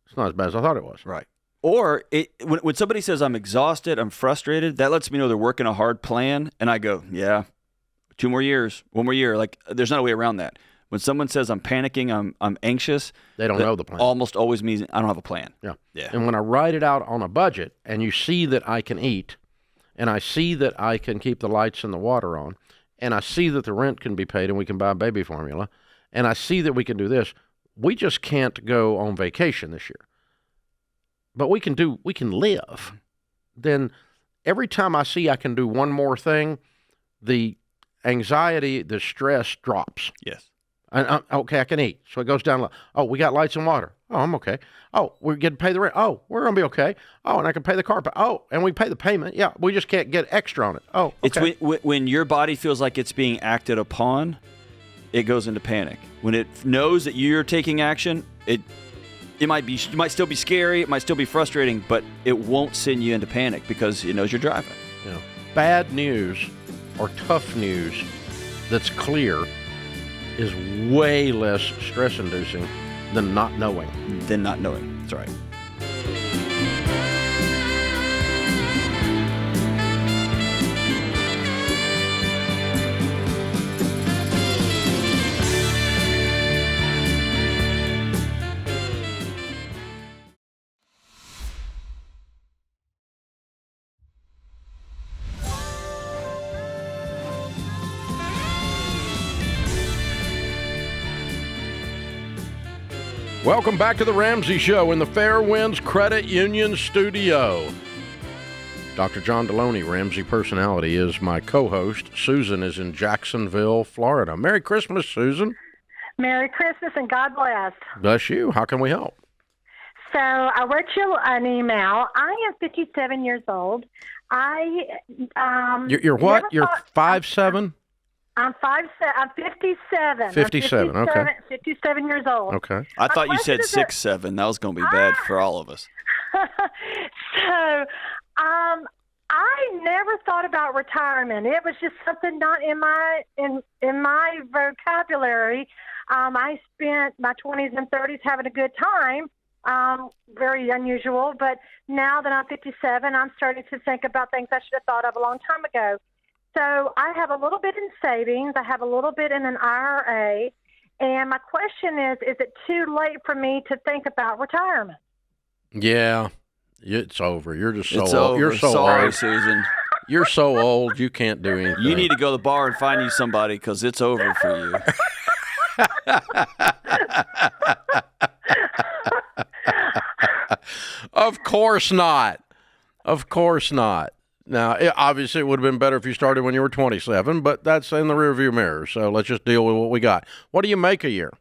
it's not as bad as I thought it was. Right. Or when somebody says, I'm exhausted, I'm frustrated, that lets me know they're working a hard plan. And I go, yeah, 2 more years, 1 more year. Like, there's not a way around that. When someone says I'm panicking, I'm anxious, they don't know the plan. Almost always means I don't have a plan. Yeah. And when I write it out on a budget, and you see that I can eat, and I see that I can keep the lights and the water on, and I see that the rent can be paid and we can buy baby formula, and I see that we can do this, we just can't go on vacation this year. But we can live. Then every time I see I can do one more thing, the anxiety, the stress drops. Yes. Okay, I can eat. So it goes down. Oh, we got lights and water. Oh, I'm okay. Oh, we're getting to pay the rent. Oh, we're going to be okay. Oh, and I can pay the car. Oh, and we pay the payment. Yeah, we just can't get extra on it. Oh, okay. It's when your body feels like it's being acted upon, it goes into panic. When it knows that you're taking action, it might still be scary, it might still be frustrating, but it won't send you into panic because it knows you're driving. Yeah. Bad news or tough news that's clear is way less stress-inducing than not knowing. That's right. Welcome back to the Ramsey Show in the Fairwinds Credit Union studio. Dr. John Delony, Ramsey personality, is my co-host. Susan is in Jacksonville, Florida. Merry Christmas, Susan. Merry Christmas and God bless. Bless you. How can we help? So I wrote you an email. I am 57 years old. You're what? You're 5'7"? I'm 57. 57, okay. 57 years old. Okay. I thought you said 6'7". That was going to be bad for all of us. So, I never thought about retirement. It was just something not in my vocabulary. I spent my 20s and 30s having a good time. Very unusual, but now that I'm 57, I'm starting to think about things I should have thought of a long time ago. So I have a little bit in savings. I have a little bit in an IRA. And my question is it too late for me to think about retirement? Yeah, it's over. You're just so it's old. Over. You're so Sorry, old. Susan. You're so old, you can't do anything. You need to go to the bar and find you somebody because it's over for you. Of course not. Of course not. Now, obviously, it would have been better if you started when you were 27, but that's in the rearview mirror. So let's just deal with what we got. What do you make a year?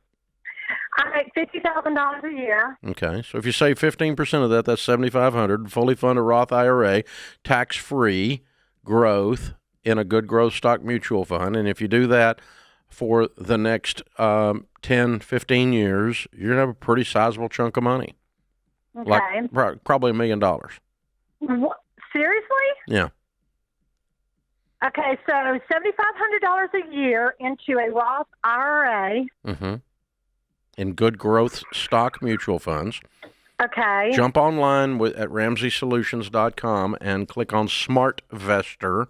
I make $50,000 a year. Okay, so if you save 15% of that, that's $7,500. Fully funded Roth IRA, tax-free growth in a good growth stock mutual fund. And if you do that for the next 10, 15 years, you're going to have a pretty sizable chunk of money. Okay. Like probably $1 million. What? Seriously? Yeah. Okay, so $7,500 a year into a Roth IRA. Mm-hmm. In good growth stock mutual funds. Okay. Jump online at RamseySolutions.com and click on Smart Vestor,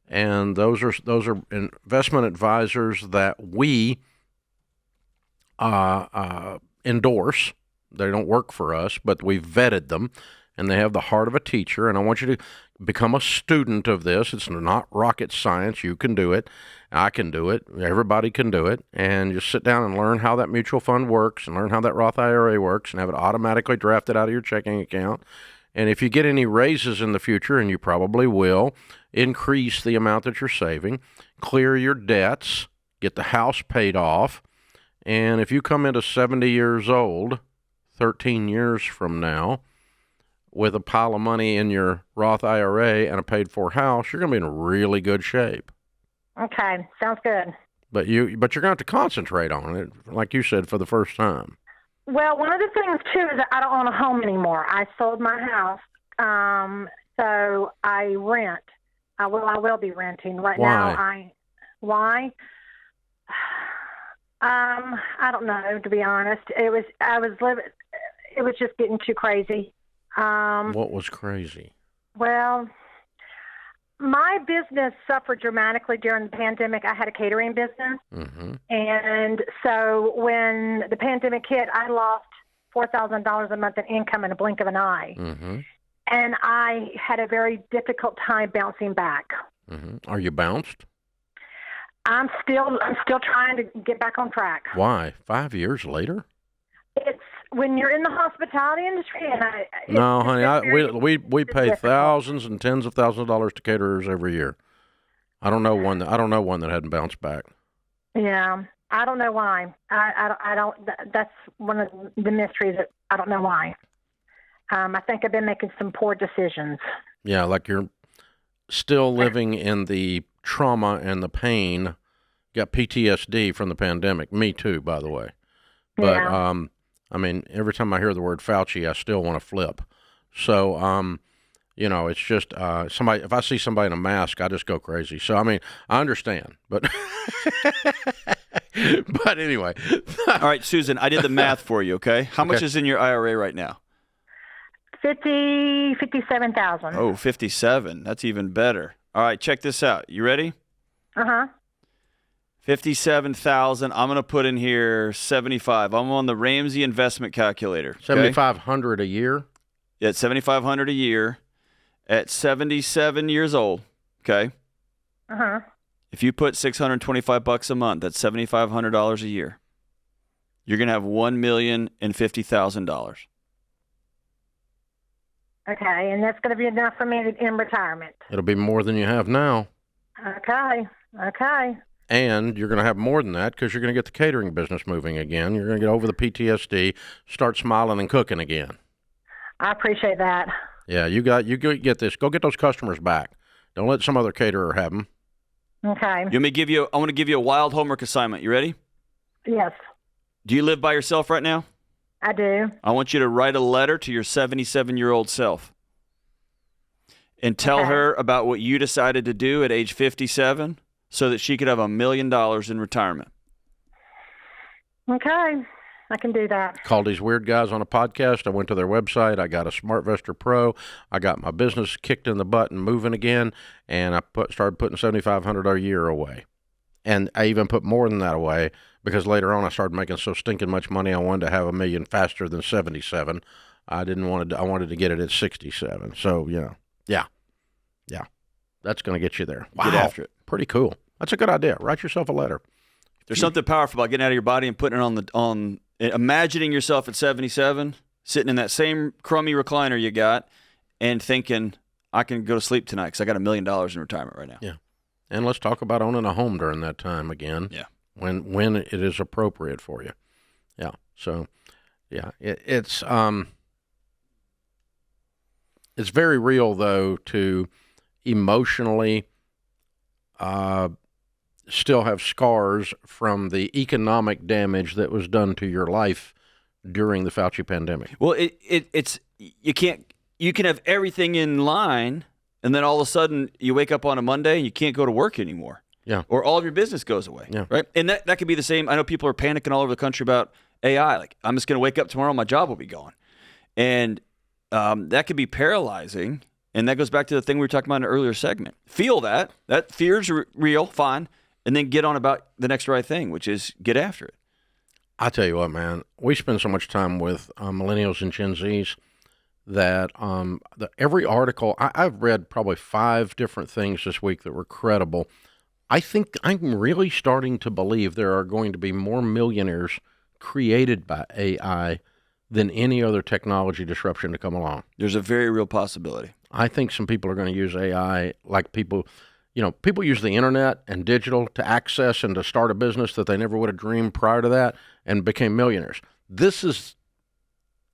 and those are investment advisors that we endorse. They don't work for us, but we've vetted them. And they have the heart of a teacher, and I want you to become a student of this. It's not rocket science. You can do it. I can do it. Everybody can do it. And just sit down and learn how that mutual fund works and learn how that Roth IRA works and have it automatically drafted out of your checking account. And if you get any raises in the future, and you probably will, increase the amount that you're saving, clear your debts, get the house paid off. And if you come into 70 years old, 13 years from now, with a pile of money in your Roth IRA and a paid-for house, you're going to be in really good shape. Okay, sounds good. But you're going to have to concentrate on it, like you said, for the first time. Well, one of the things, too, is that I don't own a home anymore. I sold my house, so I rent. I will be renting. Right Why? Now, why? I don't know, to be honest. It was just getting too crazy. What was crazy? Well, my business suffered dramatically during the pandemic. I had a catering business. Mm-hmm. And so when the pandemic hit, I lost $4,000 a month in income in a blink of an eye. Mm-hmm. And I had a very difficult time bouncing back. Mm-hmm. Are you bounced? I'm still trying to get back on track. Why? 5 years later? It's when you're in the hospitality industry, and no, honey, we pay thousands and tens of thousands of dollars to caterers every year. I don't know one that hadn't bounced back. Yeah. I don't know why. I don't. That's one of the mysteries that I don't know why. I think I've been making some poor decisions. Yeah, like you're still living in the trauma and the pain. You got PTSD from the pandemic. Me too, by the way. But I mean, every time I hear the word Fauci, I still want to flip. So, you know, it's just somebody. If I see somebody in a mask, I just go crazy. So, I mean, I understand, but but anyway. All right, Susan, I did the math for you. Okay, how much is in your IRA right now? 57,000. Oh, 57. That's even better. All right, check this out. You ready? 57,000. I'm going to put in here 75. I'm on the Ramsey investment calculator. Okay? 7,500 a year. Yeah, it's 7,500 a year at 77 years old. Okay. If you put $625 a month, that's $7,500 a year. You're going to have $1,050,000. Okay, and that's going to be enough for me in retirement. It'll be more than you have now. Okay. And you're going to have more than that because you're going to get the catering business moving again. You're going to get over the PTSD, start smiling and cooking again. I appreciate that. Yeah, you get this. Go get those customers back. Don't let some other caterer have them. Okay. I want to give you a wild homework assignment. You ready? Yes. Do you live by yourself right now? I do. I want you to write a letter to your 77-year-old self and tell her about what you decided to do at age 57 so that she could have $1 million in retirement. Okay. I can do that. Called these weird guys on a podcast. I went to their website. I got a SmartVestor Pro. I got my business kicked in the butt and moving again, and I started putting $7,500 a year away. And I even put more than that away because later on I started making so stinking much money I wanted to have $1 million faster than 77. I wanted to get it at 67. So, you know, yeah. That's going to get you there. Wow. Get after it. Pretty cool. That's a good idea. Write yourself a letter. There's something powerful about getting out of your body and putting it on imagining yourself at 77, sitting in that same crummy recliner you got and thinking, I can go to sleep tonight because I got $1 million in retirement right now. Yeah. And let's talk about owning a home during that time again. Yeah. When it is appropriate for you. Yeah. So, yeah, it's very real though to emotionally still have scars from the economic damage that was done to your life during the Fauci pandemic. Well, it's you can have everything in line, and then all of a sudden you wake up on a Monday and you can't go to work anymore. Yeah. Or all of your business goes away. Yeah. Right. And that could be the same. I know people are panicking all over the country about AI. Like, I'm just going to wake up tomorrow, my job will be gone. And that could be paralyzing. And that goes back to the thing we were talking about in an earlier segment. Feel that. That fear's real, fine. And then get on about the next right thing, which is get after it. I tell you what, man, we spend so much time with millennials and Gen Zs that every article, I've read probably 5 different things this week that were credible. I think I'm really starting to believe there are going to be more millionaires created by AI than any other technology disruption to come along. There's a very real possibility. I think some people are going to use AI like people use the internet and digital to access and to start a business that they never would have dreamed prior to that and became millionaires. This is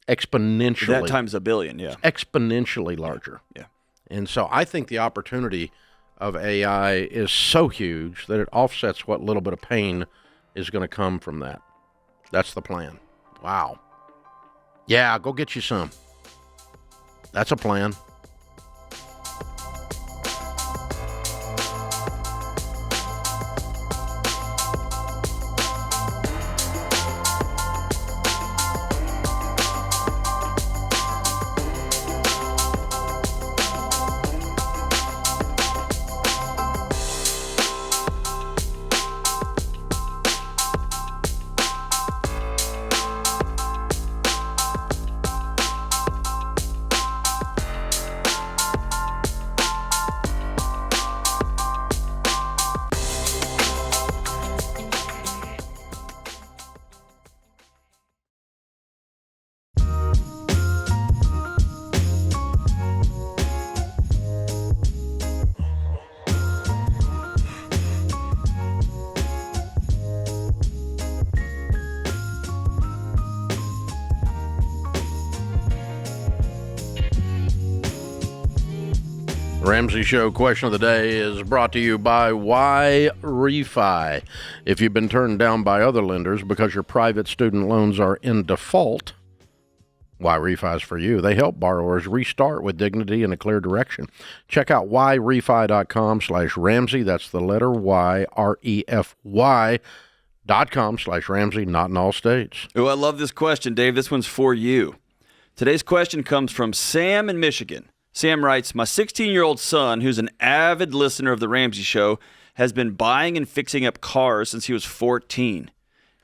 exponentially. That times $1 billion, yeah. Exponentially larger. Yeah. And so I think the opportunity of AI is so huge that it offsets what little bit of pain is going to come from that. That's the plan. Wow. Yeah, go get you some. That's a plan. Ramsey Show question of the day is brought to you by Why Refi. If you've been turned down by other lenders because your private student loans are in default, Why Refi is for you. They help borrowers restart with dignity and a clear direction. Check out whyrefi.com/Ramsey. That's the letter Y, REFY.com/Ramsey, not in all states. Oh, I love this question, Dave. This one's for you. Today's question comes from Sam in Michigan. Sam writes, my 16-year-old son, who's an avid listener of the Ramsey Show, has been buying and fixing up cars since he was 14.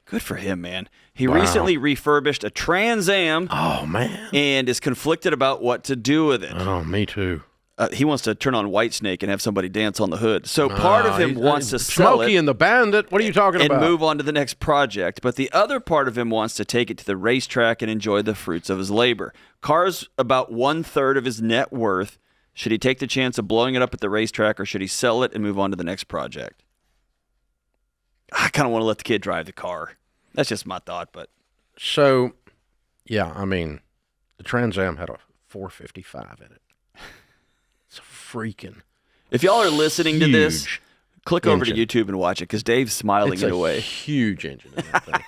Good for him, man. He recently refurbished a Trans Am. Oh, man. And is conflicted about what to do with it. Oh, me too. He wants to turn on Whitesnake and have somebody dance on the hood. So part of him wants to sell Smokey it. and the Bandit. What are you talking about? And move on to the next project. But the other part of him wants to take it to the racetrack and enjoy the fruits of his labor. Car's about 1/3 of his net worth. Should he take the chance of blowing it up at the racetrack, or should he sell it and move on to the next project? I kind of want to let the kid drive the car. That's just my thought. But so, yeah, I mean, the Trans Am had a 455 in it. It's freaking. If y'all are listening to this, click over to YouTube and watch it, because Dave's smiling in a way. Huge engine in that thing.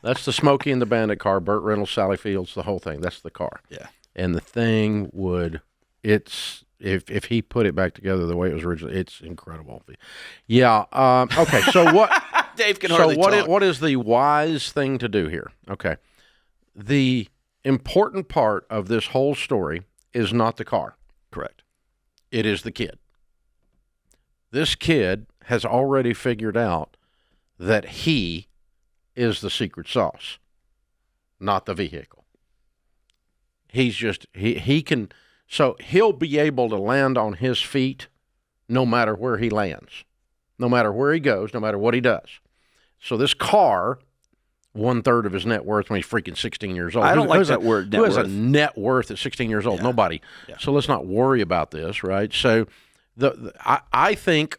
That's the Smokey and the Bandit car. Burt Reynolds, Sally Fields, the whole thing. That's the car. Yeah. And the thing would, if he put it back together the way it was originally, it's incredible. Yeah. Okay. So what? Dave can hardly talk. What is the wise thing to do here? Okay. The important part of this whole story is not the car. Correct. It is the kid. This kid has already figured out that he is the secret sauce, not the vehicle. He's just, he can, so he'll be able to land on his feet no matter where he lands, no matter where he goes, no matter what he does. So this car, 1/3 of his net worth when he's freaking 16 years old. I don't like that word, net worth. Who has a net worth at 16 years old? Yeah. Nobody. Yeah. So let's not worry about this, right? So I think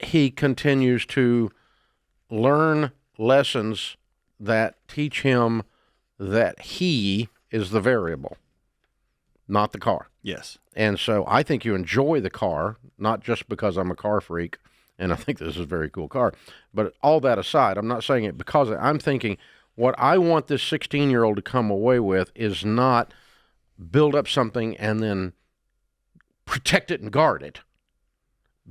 he continues to learn lessons that teach him that he is the variable, not the car. Yes. And so I think you enjoy the car, not just because I'm a car freak, and I think this is a very cool car. But all that aside, I'm not saying it because I'm thinking what I want this 16-year-old to come away with is not build up something and then protect it and guard it.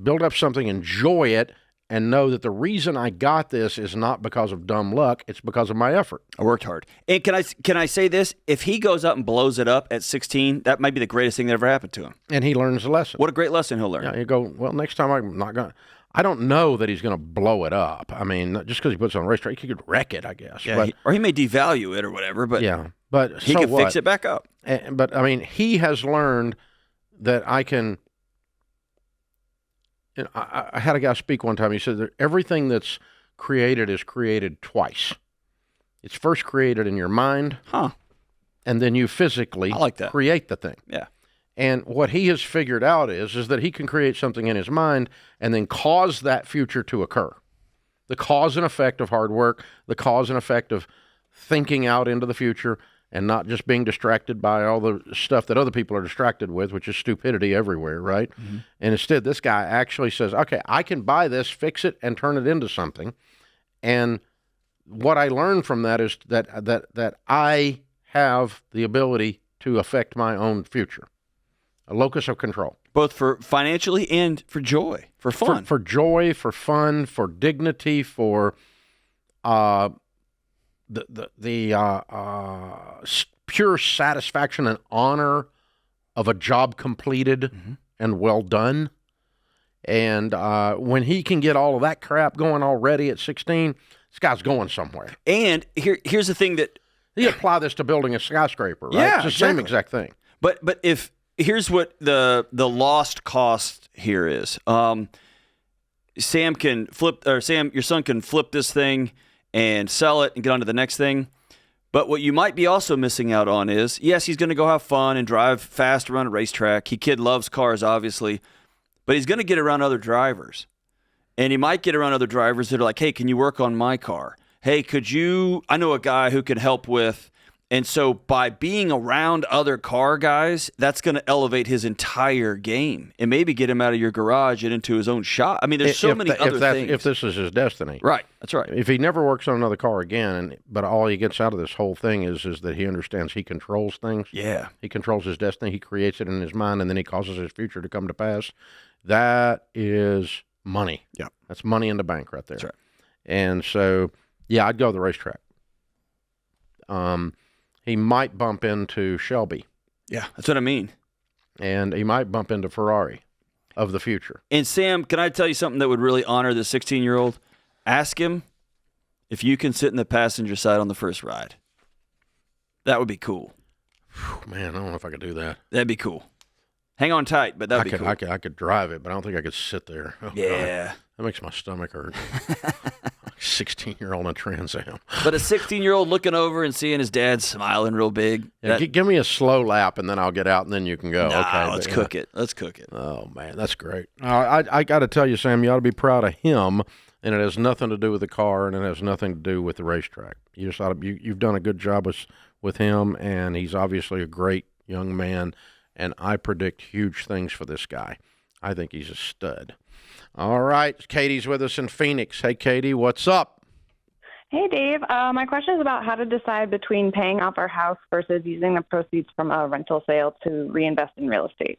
Build up something, enjoy it, and know that the reason I got this is not because of dumb luck, it's because of my effort. I worked hard. And can I say this? If he goes up and blows it up at 16, that might be the greatest thing that ever happened to him. And he learns the lesson. What a great lesson he'll learn. Yeah, you go, well, next time I'm not going to. I don't know that he's going to blow it up. I mean, just because he puts it on a racetrack, he could wreck it, I guess. Yeah, but, or he may devalue it or whatever, but yeah, but he can fix it back up. But, I mean, he has learned that I can. You know, I had a guy speak one time. He said that everything that's created is created twice. It's first created in your mind, and then you physically create the thing. Yeah. And what he has figured out is that he can create something in his mind and then cause that future to occur. The cause and effect of hard work, the cause and effect of thinking out into the future and not just being distracted by all the stuff that other people are distracted with, which is stupidity everywhere, right? Mm-hmm. And instead, this guy actually says, okay, I can buy this, fix it, and turn it into something. And what I learned from that is that I have the ability to affect my own future. A locus of control. Both for financially and for joy, for fun. For joy, for fun, for dignity, for pure satisfaction and honor of a job completed and well done. And when he can get all of that crap going already at 16, this guy's going somewhere. And here's the thing that... You apply this to building a skyscraper, right? Yeah, it's the same exact thing. But if... Here's what the lost cost here is. Sam, your son can flip this thing and sell it and get on to the next thing. But what you might be also missing out on is, yes, he's going to go have fun and drive fast around a racetrack. Kid loves cars, obviously, but he's going to get around other drivers. And he might get around other drivers that are like, hey, can you work on my car? Hey, I know a guy who can help with, And so by being around other car guys, that's going to elevate his entire game and maybe get him out of your garage and into his own shop. I mean, there's so many other things. If this is his destiny. Right. That's right. If he never works on another car again, but all he gets out of this whole thing is that he understands he controls things. Yeah. He controls his destiny. He creates it in his mind, and then he causes his future to come to pass. That is money. Yeah. That's money in the bank right there. That's right. And so, yeah, I'd go to the racetrack. He might bump into Shelby. Yeah, that's what I mean. And he might bump into Ferrari of the future. And Sam, can I tell you something that would really honor the 16-year-old? Ask him if you can sit in the passenger side on the first ride. That would be cool. Man, I don't know if I could do that. That'd be cool. Hang on tight, but that'd be cool. I could drive it, but I don't think I could sit there. Oh, yeah. God. That makes my stomach hurt. 16-year-old in a Trans Am. But a 16-year-old looking over and seeing his dad smiling real big. Yeah, give me a slow lap, and then I'll get out, and then you can go. Okay, let's cook it. Let's cook it. Oh, man, that's great. I got to tell you, Sam, you ought to be proud of him, and it has nothing to do with the car, and it has nothing to do with the racetrack. You just ought to, you've done a good job with him, and he's obviously a great young man, and I predict huge things for this guy. I think he's a stud. All right, Katie's with us in Phoenix. Hey, Katie, what's up? Hey, Dave. My question is about how to decide between paying off our house versus using the proceeds from a rental sale to reinvest in real estate.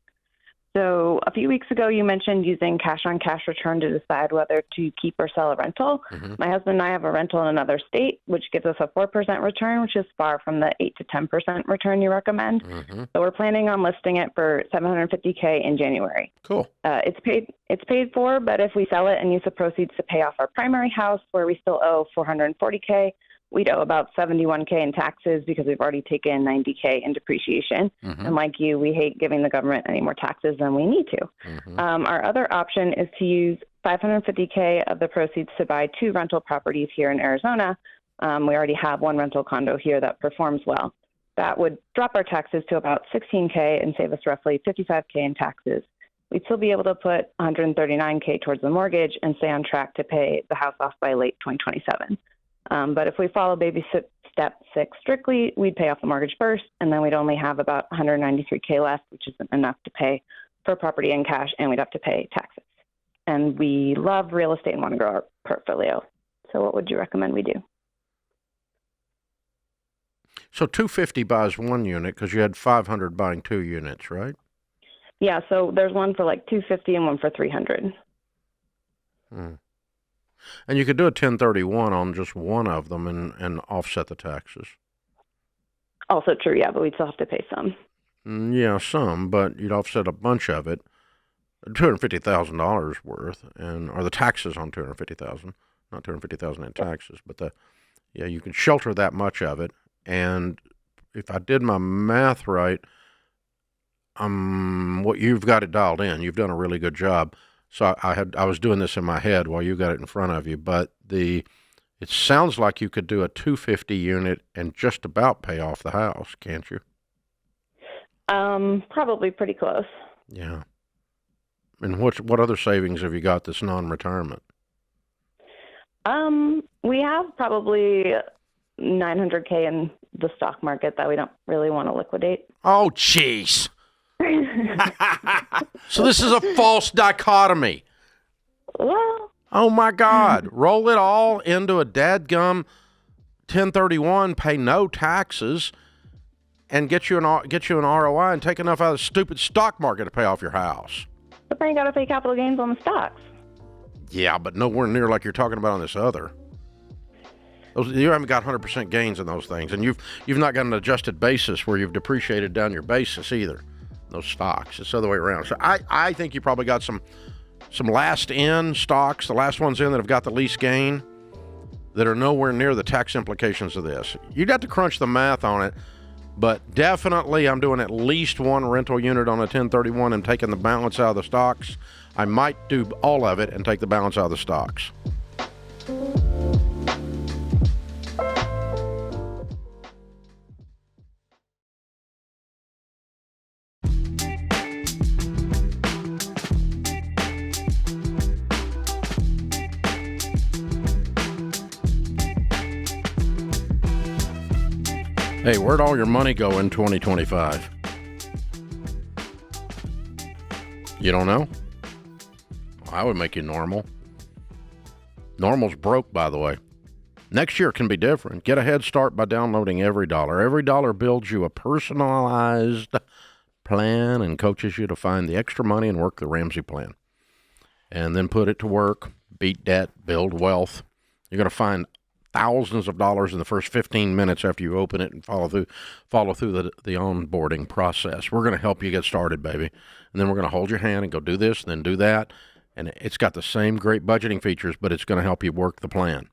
So a few weeks ago, you mentioned using cash-on-cash return to decide whether to keep or sell a rental. Mm-hmm. My husband and I have a rental in another state, which gives us a 4% return, which is far from the 8 to 10% return you recommend. Mm-hmm. So we're planning on listing it for $750K in January. Cool. It's paid for, but if we sell it and use the proceeds to pay off our primary house, where we still owe $440K, we'd owe about $71K in taxes because we've already taken $90K in depreciation. Mm-hmm. And like you, we hate giving the government any more taxes than we need to. Mm-hmm. Our other option is to use $550K of the proceeds to buy 2 rental properties here in Arizona. We already have 1 rental condo here that performs well. That would drop our taxes to about $16K and save us roughly $55K in taxes. We'd still be able to put $139K towards the mortgage and stay on track to pay the house off by late 2027. But if we follow baby step 6 strictly, we'd pay off the mortgage first, and then we'd only have about $193K left, which isn't enough to pay for property and cash, and we'd have to pay taxes. And we love real estate and want to grow our portfolio. So what would you recommend we do? So $250 buys 1 unit because you had $500 buying 2 units, right? Yeah, so there's one for like $250 and one for $300. And you could do a 1031 on just one of them and offset the taxes. Also true, yeah, but we'd still have to pay some. Yeah, some, but you'd offset a bunch of it, $250,000 worth, or the taxes on $250,000, not $250,000 in taxes, but you can shelter that much of it. And if I did my math right, what you've got it dialed in. You've done a really good job. So I was doing this in my head while you got it in front of you, but it sounds like you could do a 250 unit and just about pay off the house, can't you? Probably pretty close. Yeah. And what other savings have you got that's non-retirement? We have probably $900K in the stock market that we don't really want to liquidate. Oh, jeez. So this is a false dichotomy. Well, oh my God. Roll it all into a dadgum 1031, pay no taxes, and get you an ROI and take enough out of the stupid stock market to pay off your house. But then you got to pay capital gains on the stocks. Yeah, but nowhere near like you're talking about on this other. You haven't got 100% gains in those things, and you've not got an adjusted basis where you've depreciated down your basis either. Those stocks, it's the other way around. So I think you probably got some last in stocks, the last ones in that have got the least gain, that are nowhere near the tax implications of this. You'd have to crunch the math on it, but definitely I'm doing at least 1 rental unit on a 1031 and taking the balance out of the stocks. I might do all of it and take the balance out of the stocks. Hey, where'd all your money go in 2025? You don't know? I would make you normal. Normal's broke, by the way. Next year can be different. Get a head start by downloading Every Dollar. Every Dollar builds you a personalized plan and coaches you to find the extra money and work the Ramsey plan. And then put it to work, beat debt, build wealth. You're going to find thousands of dollars in the first 15 minutes after you open it and follow through the onboarding process. We're going to help you get started, baby. And then we're going to hold your hand and go do this and then do that. And it's got the same great budgeting features, but it's going to help you work the plan.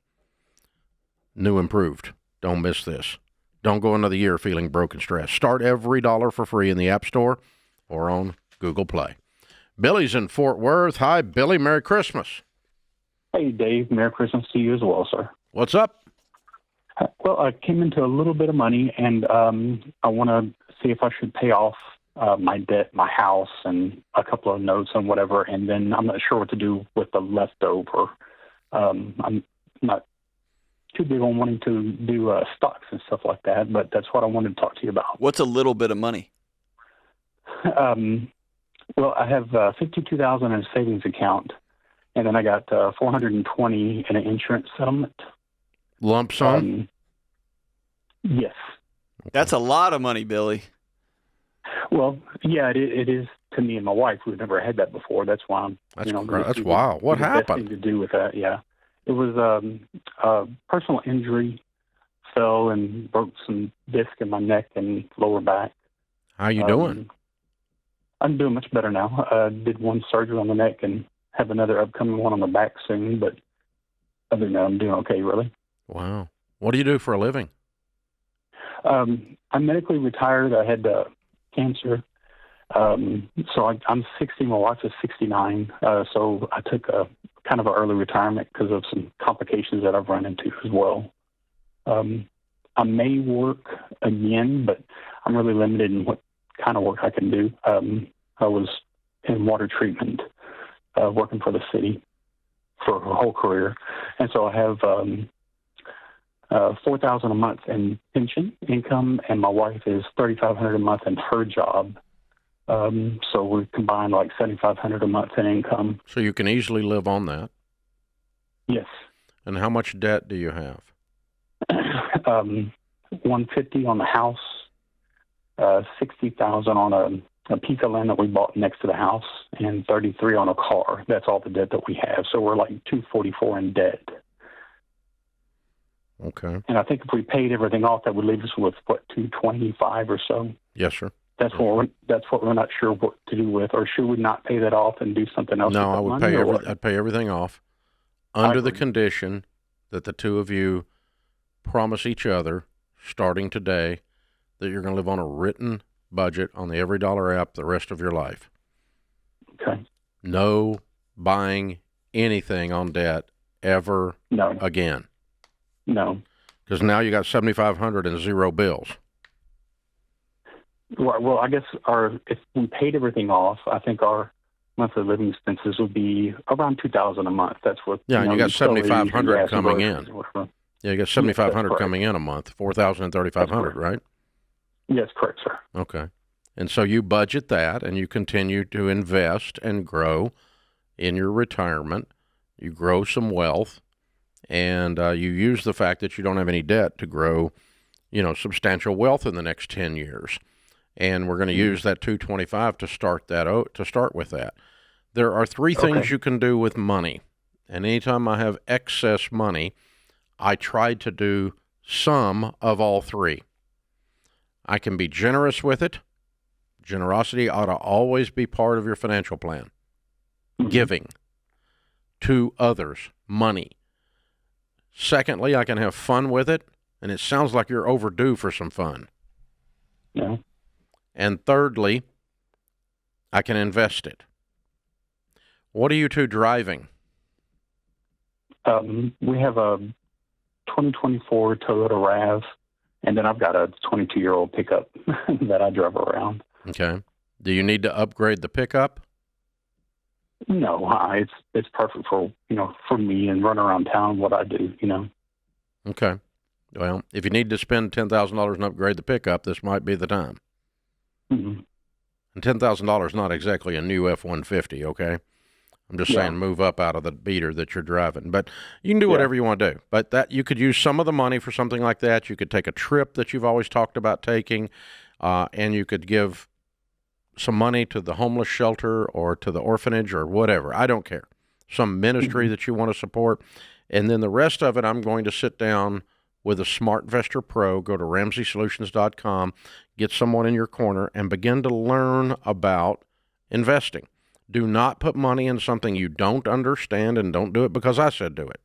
New improved. Don't miss this. Don't go another year feeling broke and stressed. Start Every Dollar for free in the App Store or on Google Play. Billy's in Fort Worth. Hi, Billy. Merry Christmas. Hey, Dave. Merry Christmas to you as well, sir. What's up? Well, I came into a little bit of money, and I want to see if I should pay off my debt, my house, and a couple of notes and whatever, and then I'm not sure what to do with the leftover. I'm not too big on wanting to do stocks and stuff like that, but that's what I wanted to talk to you about. What's a little bit of money? Well, I have $52,000 in a savings account, and then I got $420 in an insurance settlement. Lump sum? Yes. That's a lot of money, Billy. Well, yeah, it is to me and my wife. We've never had that before. That's why I'm. That's wild. What happened? Best thing to do with that, yeah. It was a personal injury. Fell and broke some disc in my neck and lower back. How you doing? I'm doing much better now. Did one surgery on the neck and have another upcoming one on the back soon. But other than that, I'm doing okay, really. Wow. What do you do for a living? I'm medically retired. I had cancer. So I'm 60. My wife is 69. So I took a kind of an early retirement because of some complications that I've run into as well. I may work again, but I'm really limited in what kind of work I can do. I was in water treatment, working for the city for a whole career. And so I have $4,000 a month in pension income, and my wife is $3,500 a month in her job. So we combine like $7,500 a month in income. So you can easily live on that? Yes. And how much debt do you have? $150 on the house, $60,000 on a piece of land that we bought next to the house, and $33,000 on a car. That's all the debt that we have. So we're like $244 in debt. Okay. And I think if we paid everything off, that would leave us with what, $225 or so. Yes, sir. That's what we're not sure what to do with, or should we not pay that off and do something else? No, with I would money, I'd pay everything off under the condition that the two of you promise each other, starting today, that you're going to live on a written budget on the Every Dollar app the rest of your life. Okay. No buying anything on debt ever again. No. Because now you got $7,500 and zero bills. Well, I guess if we paid everything off, I think our monthly living expenses would be around $2,000 a month. That's what. Yeah, and you got $7,500 coming in. Whatever. Yeah, you got $7,500 coming in a month. $4,000 and $3,500, right? Yes, correct, sir. Okay, and so you budget that, and you continue to invest and grow in your retirement. You grow some wealth, and you use the fact that you don't have any debt to grow, substantial wealth in the next 10 years. And we're going to use that $225 to start with that. There are three things you can do with money. And anytime I have excess money, I try to do some of all three. I can be generous with it. Generosity ought to always be part of your financial plan. Giving to others money. Secondly, I can have fun with it. And it sounds like you're overdue for some fun. Yeah. And thirdly, I can invest it. What are you two driving? We have a 2024 Toyota RAV, and then I've got a 22-year-old pickup that I drive around. Okay. Do you need to upgrade the pickup? No, it's perfect for me and run around town what I do, Okay. Well, if you need to spend $10,000 and upgrade the pickup, this might be the time. Mm-hmm. And $10,000 is not exactly a new F-150, okay? I'm just saying move up out of the beater that you're driving. But you can do whatever you want to do. But that you could use some of the money for something like that. You could take a trip that you've always talked about taking, and you could give some money to the homeless shelter or to the orphanage or whatever. I don't care. Some ministry that you want to support. And then the rest of it, I'm going to sit down with a SmartVestor Pro, go to RamseySolutions.com, get someone in your corner, and begin to learn about investing. Do not put money in something you don't understand, and don't do it because I said do it.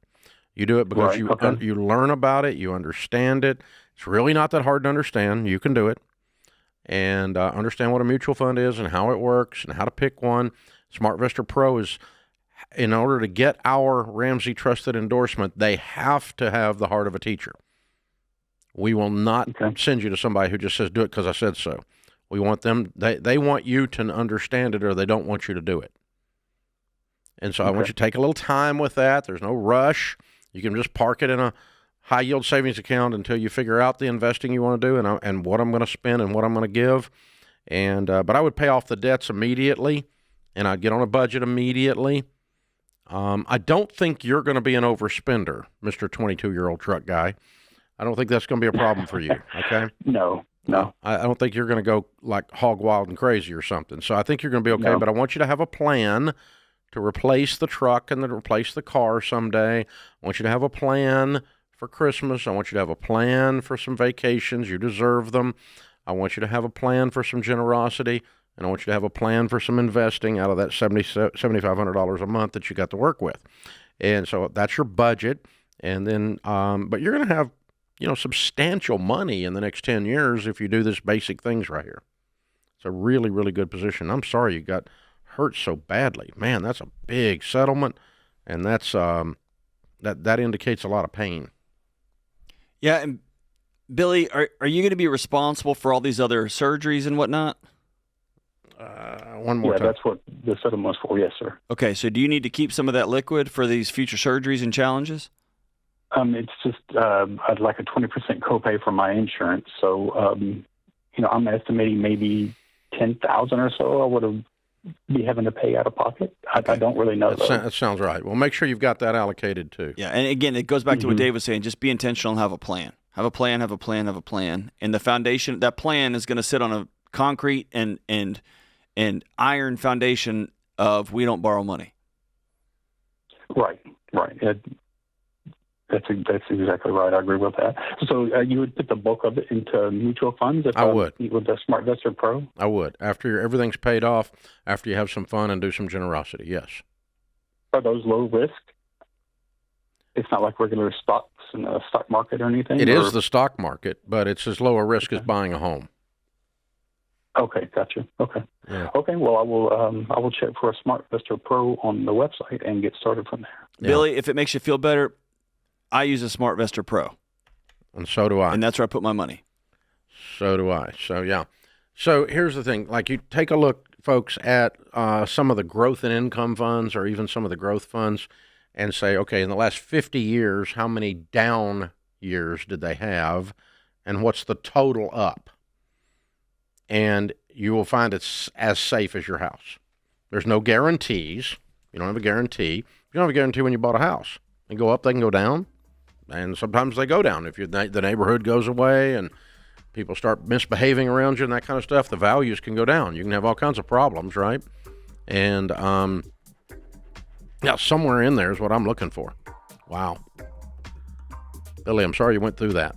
You do it because you learn about it, you understand it. It's really not that hard to understand. You can do it. And understand what a mutual fund is and how it works and how to pick one. SmartVestor Pro is, in order to get our Ramsey Trusted endorsement, they have to have the heart of a teacher. We will not send you to somebody who just says, do it because I said so. We want them, they want you to understand it, or they don't want you to do it. And so I want you to take a little time with that. There's no rush. You can just park it in a high yield savings account until you figure out the investing you want to do and what I'm going to spend and what I'm going to give. And but I would pay off the debts immediately, and I'd get on a budget immediately. I don't think you're going to be an overspender, Mr. 22-year-old truck guy. I don't think that's going to be a problem for you, okay? No. I don't think you're going to go like hog wild and crazy or something. So I think you're going to be okay, but I want you to have a plan to replace the truck and then replace the car someday. I want you to have a plan for Christmas. I want you to have a plan for some vacations. You deserve them. I want you to have a plan for some generosity, and I want you to have a plan for some investing out of that $7,500 a month that you got to work with. And so that's your budget. And then, but you're going to have, substantial money in the next 10 years if you do this basic things right here. It's a really, really good position. I'm sorry you got hurt so badly. Man, that's a big settlement, and that's that indicates a lot of pain. Yeah, and Billy, are you going to be responsible for all these other surgeries and whatnot? One more time. Yeah, that's what the settlement was for. Yes, sir. Okay, so do you need to keep some of that liquid for these future surgeries and challenges? It's just I'd like a 20% copay for my insurance. So, I'm estimating maybe $10,000 or so I would be having to pay out of pocket. I don't really know. That sounds right. Well, make sure you've got that allocated too. Yeah, and again, it goes back to what Dave was saying. Just be intentional and have a plan. Have a plan. And the foundation, that plan is going to sit on a concrete and iron foundation of we don't borrow money. Right. That's exactly right. I agree with that. So you would put the bulk of it into mutual funds? I would. With the SmartVestor Pro? I would. After everything's paid off, after you have some fun and do some generosity, yes. Are those low risk? It's not like regular stocks in the stock market or anything? It is the stock market, but it's as low a risk as buying a home. Okay, gotcha. Okay. Yeah. Okay, well, I will check for a SmartVestor Pro on the website and get started from there. Yeah. Billy, if it makes you feel better, I use a SmartVestor Pro. And so do I. And that's where I put my money. So do I. So, yeah. So here's the thing. Like, you take a look, folks, at some of the growth and income funds or even some of the growth funds and say, okay, in the last 50 years, how many down years did they have? And what's the total up? And you will find it's as safe as your house. There's no guarantees. You don't have a guarantee. You don't have a guarantee when you bought a house. They go up, they can go down. And sometimes they go down. If the neighborhood goes away and people start misbehaving around you and that kind of stuff, the values can go down. You can have all kinds of problems, right? And somewhere in there is what I'm looking for. Wow. Billy, I'm sorry you went through that.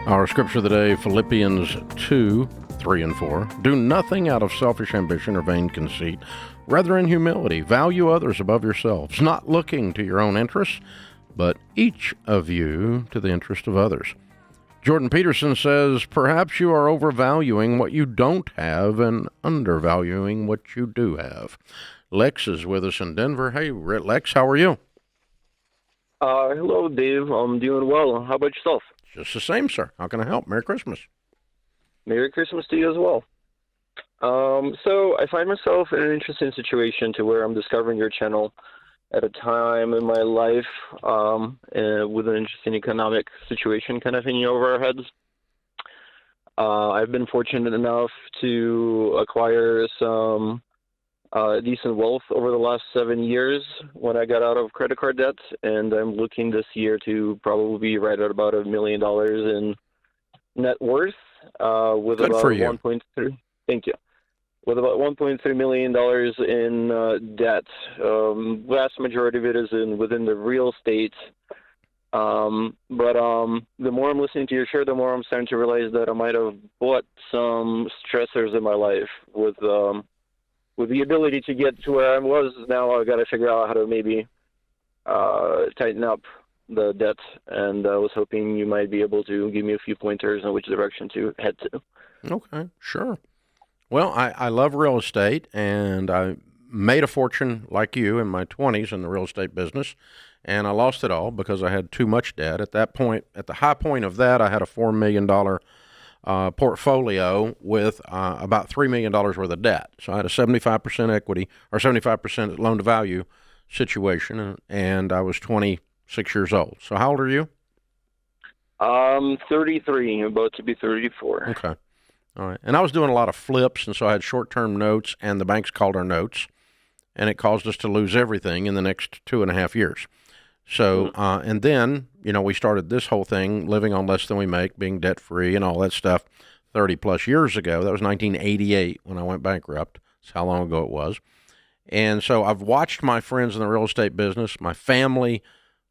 Our scripture of the day, Philippians 2:3-4. Do nothing out of selfish ambition or vain conceit. Rather, in humility, value others above yourselves, not looking to your own interests, but each of you to the interest of others. Jordan Peterson says, perhaps you are overvaluing what you don't have and undervaluing what you do have. Lex is with us in Denver. Hey, Lex, how are you? Hello, Dave. I'm doing well. How about yourself? Just the same, sir. How can I help? Merry Christmas. Merry Christmas to you as well. So I find myself in an interesting situation to where I'm discovering your channel at a time in my life with an interesting economic situation kind of hanging over our heads. I've been fortunate enough to acquire some decent wealth over the last 7 years when I got out of credit card debt, and I'm looking this year to probably be right at about $1 million in net worth with Good about for you. 1.3. Thank you. With about $1.3 million in debt. Vast majority of it is within the real estate. But the more I'm listening to your show, the more I'm starting to realize that I might have bought some stressors in my life with the ability to get to where I was. Now I've got to figure out how to maybe tighten up the debt, and I was hoping you might be able to give me a few pointers on which direction to head to. Okay, sure. Well, I love real estate, and I made a fortune like you in my 20s in the real estate business, and I lost it all because I had too much debt. At that point, at the high point of that, I had a $4 million portfolio with about $3 million worth of debt. So I had a 75% equity or 75% loan to value situation, and I was 26 years old. So how old are you? 33, about to be 34. Okay. All right. And I was doing a lot of flips, and so I had short-term notes, and the banks called our notes, and it caused us to lose everything in the next 2.5 years. So, and then, we started this whole thing, living on less than we make, being debt-free and all that stuff 30-plus years ago. That was 1988 when I went bankrupt. That's how long ago it was. And so I've watched my friends in the real estate business. My family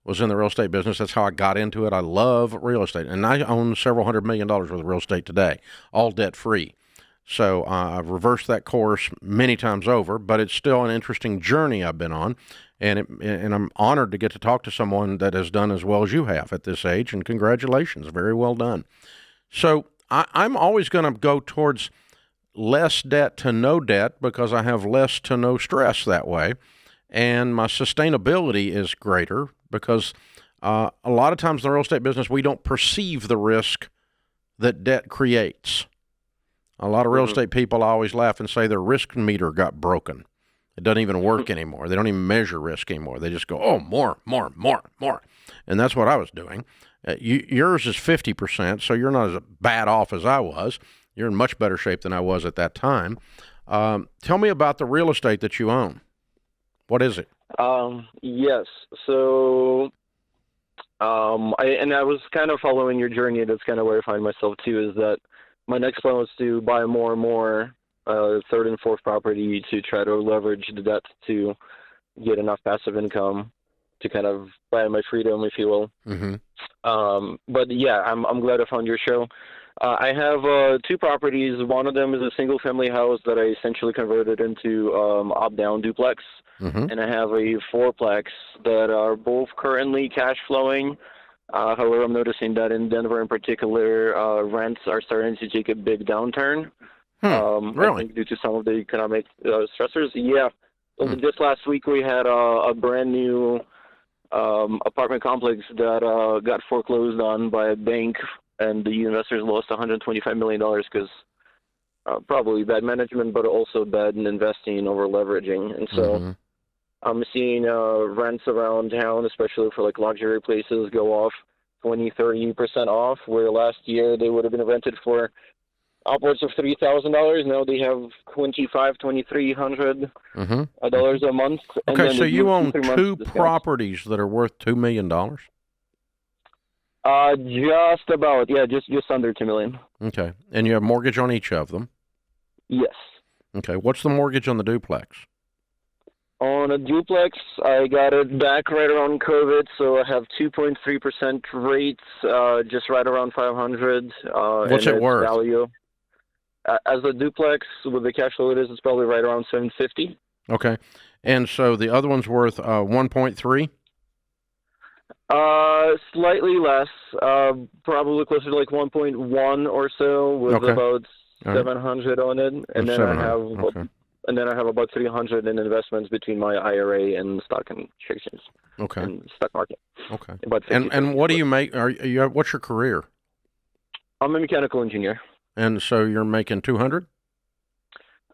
was in the real estate business. That's how I got into it. I love real estate. And I own several $100 million worth of real estate today, all debt-free. So I've reversed that course many times over, but it's still an interesting journey I've been on. And I'm honored to get to talk to someone that has done as well as you have at this age, and congratulations. Very well done. So I'm always going to go towards less debt to no debt because I have less to no stress that way. And my sustainability is greater because a lot of times in the real estate business, we don't perceive the risk that debt creates. A lot of real estate people always laugh and say their risk meter got broken. It doesn't even work anymore. They don't even measure risk anymore. They just go, oh, more. And that's what I was doing. Yours is 50%, so you're not as bad off as I was. You're in much better shape than I was at that time. Tell me about the real estate that you own. What is it? Yes. So I was kind of following your journey. That's kind of where I find myself, too, is that my next plan was to buy more and more third and fourth property to try to leverage the debt to get enough passive income to kind of buy my freedom, if you will. But yeah, I'm glad I found your show. I have 2 properties. One of them is a single family house that I essentially converted into up-down duplex. And I have a 4-plex that are both currently cash flowing. However, I'm noticing that in Denver in particular, rents are starting to take a big downturn. Really? I think due to some of the economic stressors. Yeah. Just last week we had a brand new apartment complex that got foreclosed on by a bank, and the investors lost $125 million because probably bad management, but also bad in investing over leveraging. And so I'm seeing rents around town, especially for like luxury places, go off 20-30% off, where last year they would have been rented for upwards of $3,000. Now they have $2,300 a month. Okay, so you own 2 properties that are worth $2 million? Just about, yeah, just under $2 million. Okay, and you have mortgage on each of them? Yes. Okay, what's the mortgage on the duplex? On a duplex, I got it back right around COVID, so I have 2.3% rates, just right around 500. What's it worth? Value. As a duplex, with the cash flow it is, it's probably right around 750. Okay. And so the other one's worth 1.3? Slightly less, probably closer to like 1.1 or so, with about 700 on it, and then I have about 300 in investments between my IRA and stock and exchanges. Okay. And stock market. Okay. About and what do you make? What's your career? I'm a mechanical engineer. And so you're making 200?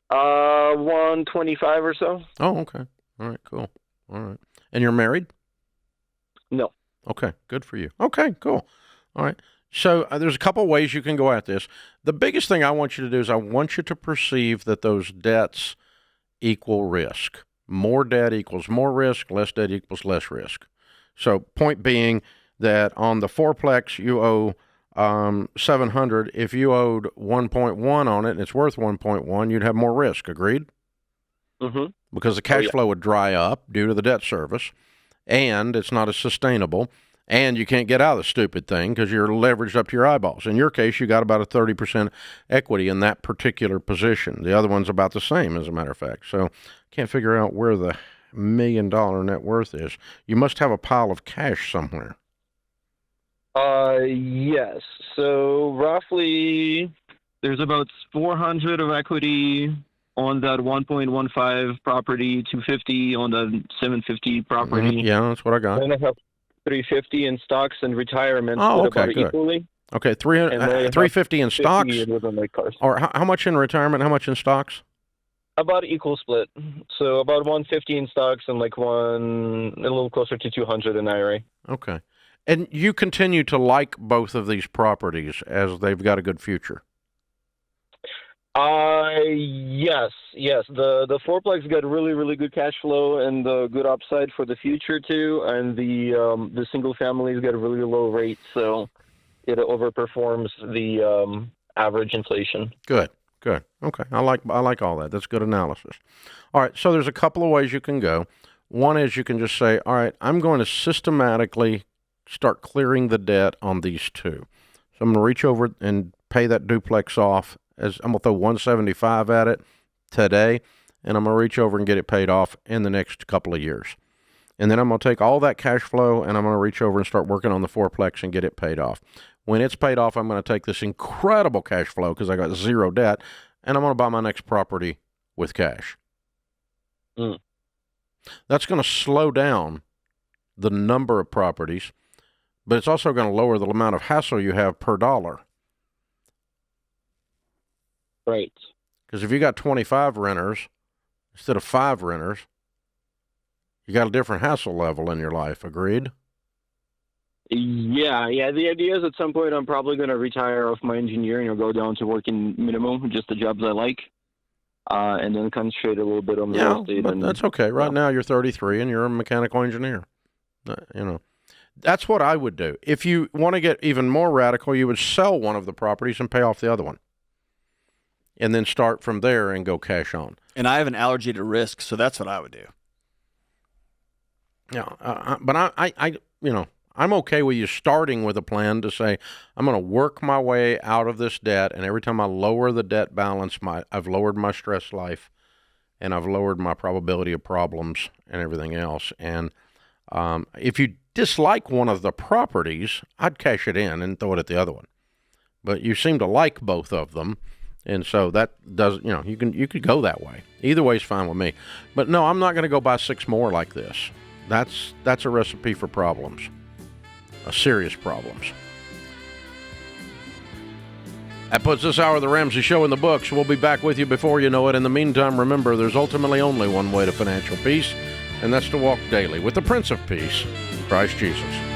125 or so. Oh, okay. All right, cool. All right. And you're married? No. Okay, good for you. Okay, cool. All right. So there's a couple ways you can go at this. The biggest thing I want you to do is I want you to perceive that those debts equal risk. More debt equals more risk, less debt equals less risk. So point being that on the fourplex you owe 700. If you owed 1.1 on it and it's worth 1.1, you'd have more risk. Agreed? Mm-hmm. Because the cash flow would dry up due to the debt service, and it's not as sustainable, and you can't get out of the stupid thing because you're leveraged up to your eyeballs. In your case, you got about a 30% equity in that particular position. The other one's about the same, as a matter of fact. So can't figure out where the $1 million net worth is. You must have a pile of cash somewhere. Yes. So roughly, there's about 400 of equity on that 1.15 property, 250 on the 750 property. Mm-hmm. Yeah, that's what I got. And I have 350 in stocks and retirement. Oh, okay, about good. Equally. Okay, 350 in stocks? Or how much in retirement? How much in stocks? About equal split. So about 150 in stocks and like a little closer to 200 in IRA. Okay. And you continue to like both of these properties as they've got a good future? Yes. The fourplex got really, really good cash flow and good upside for the future too. And the single family's got a really low rate, so it overperforms the average inflation. Good. Okay. I like all that. That's good analysis. All right. So there's a couple of ways you can go. One is you can just say, all right, I'm going to systematically start clearing the debt on these two. So I'm going to reach over and pay that duplex off. I'm going to throw 175 at it today, and I'm going to reach over and get it paid off in the next couple of years. And then I'm going to take all that cash flow, and I'm going to reach over and start working on the fourplex and get it paid off. When it's paid off, I'm going to take this incredible cash flow because I got zero debt, and I'm going to buy my next property with cash. That's going to slow down the number of properties, but it's also going to lower the amount of hassle you have per dollar. Right. Because if you got 25 renters instead of 5 renters, you got a different hassle level in your life. Agreed? Yeah. The idea is at some point I'm probably going to retire off my engineering or go down to working minimum, just the jobs I like, and then concentrate a little bit on real estate. But that's okay. Right now you're 33 and you're a mechanical engineer. That's what I would do. If you want to get even more radical, you would sell one of the properties and pay off the other one. And then start from there and go cash on. And I have an allergy to risk, so that's what I would do. Yeah, but I'm okay with you starting with a plan to say, I'm going to work my way out of this debt, and every time I lower the debt balance, I've lowered my stress life, and I've lowered my probability of problems and everything else. And if you dislike one of the properties, I'd cash it in and throw it at the other one. But you seem to like both of them. And so that does, you could go that way. Either way is fine with me. But no, I'm not going to go buy 6 more like this. That's a recipe for problems, serious problems. That puts this hour of the Ramsey Show in the books. We'll be back with you before you know it. In the meantime, remember, there's ultimately only one way to financial peace, and that's to walk daily with the Prince of Peace, Christ Jesus.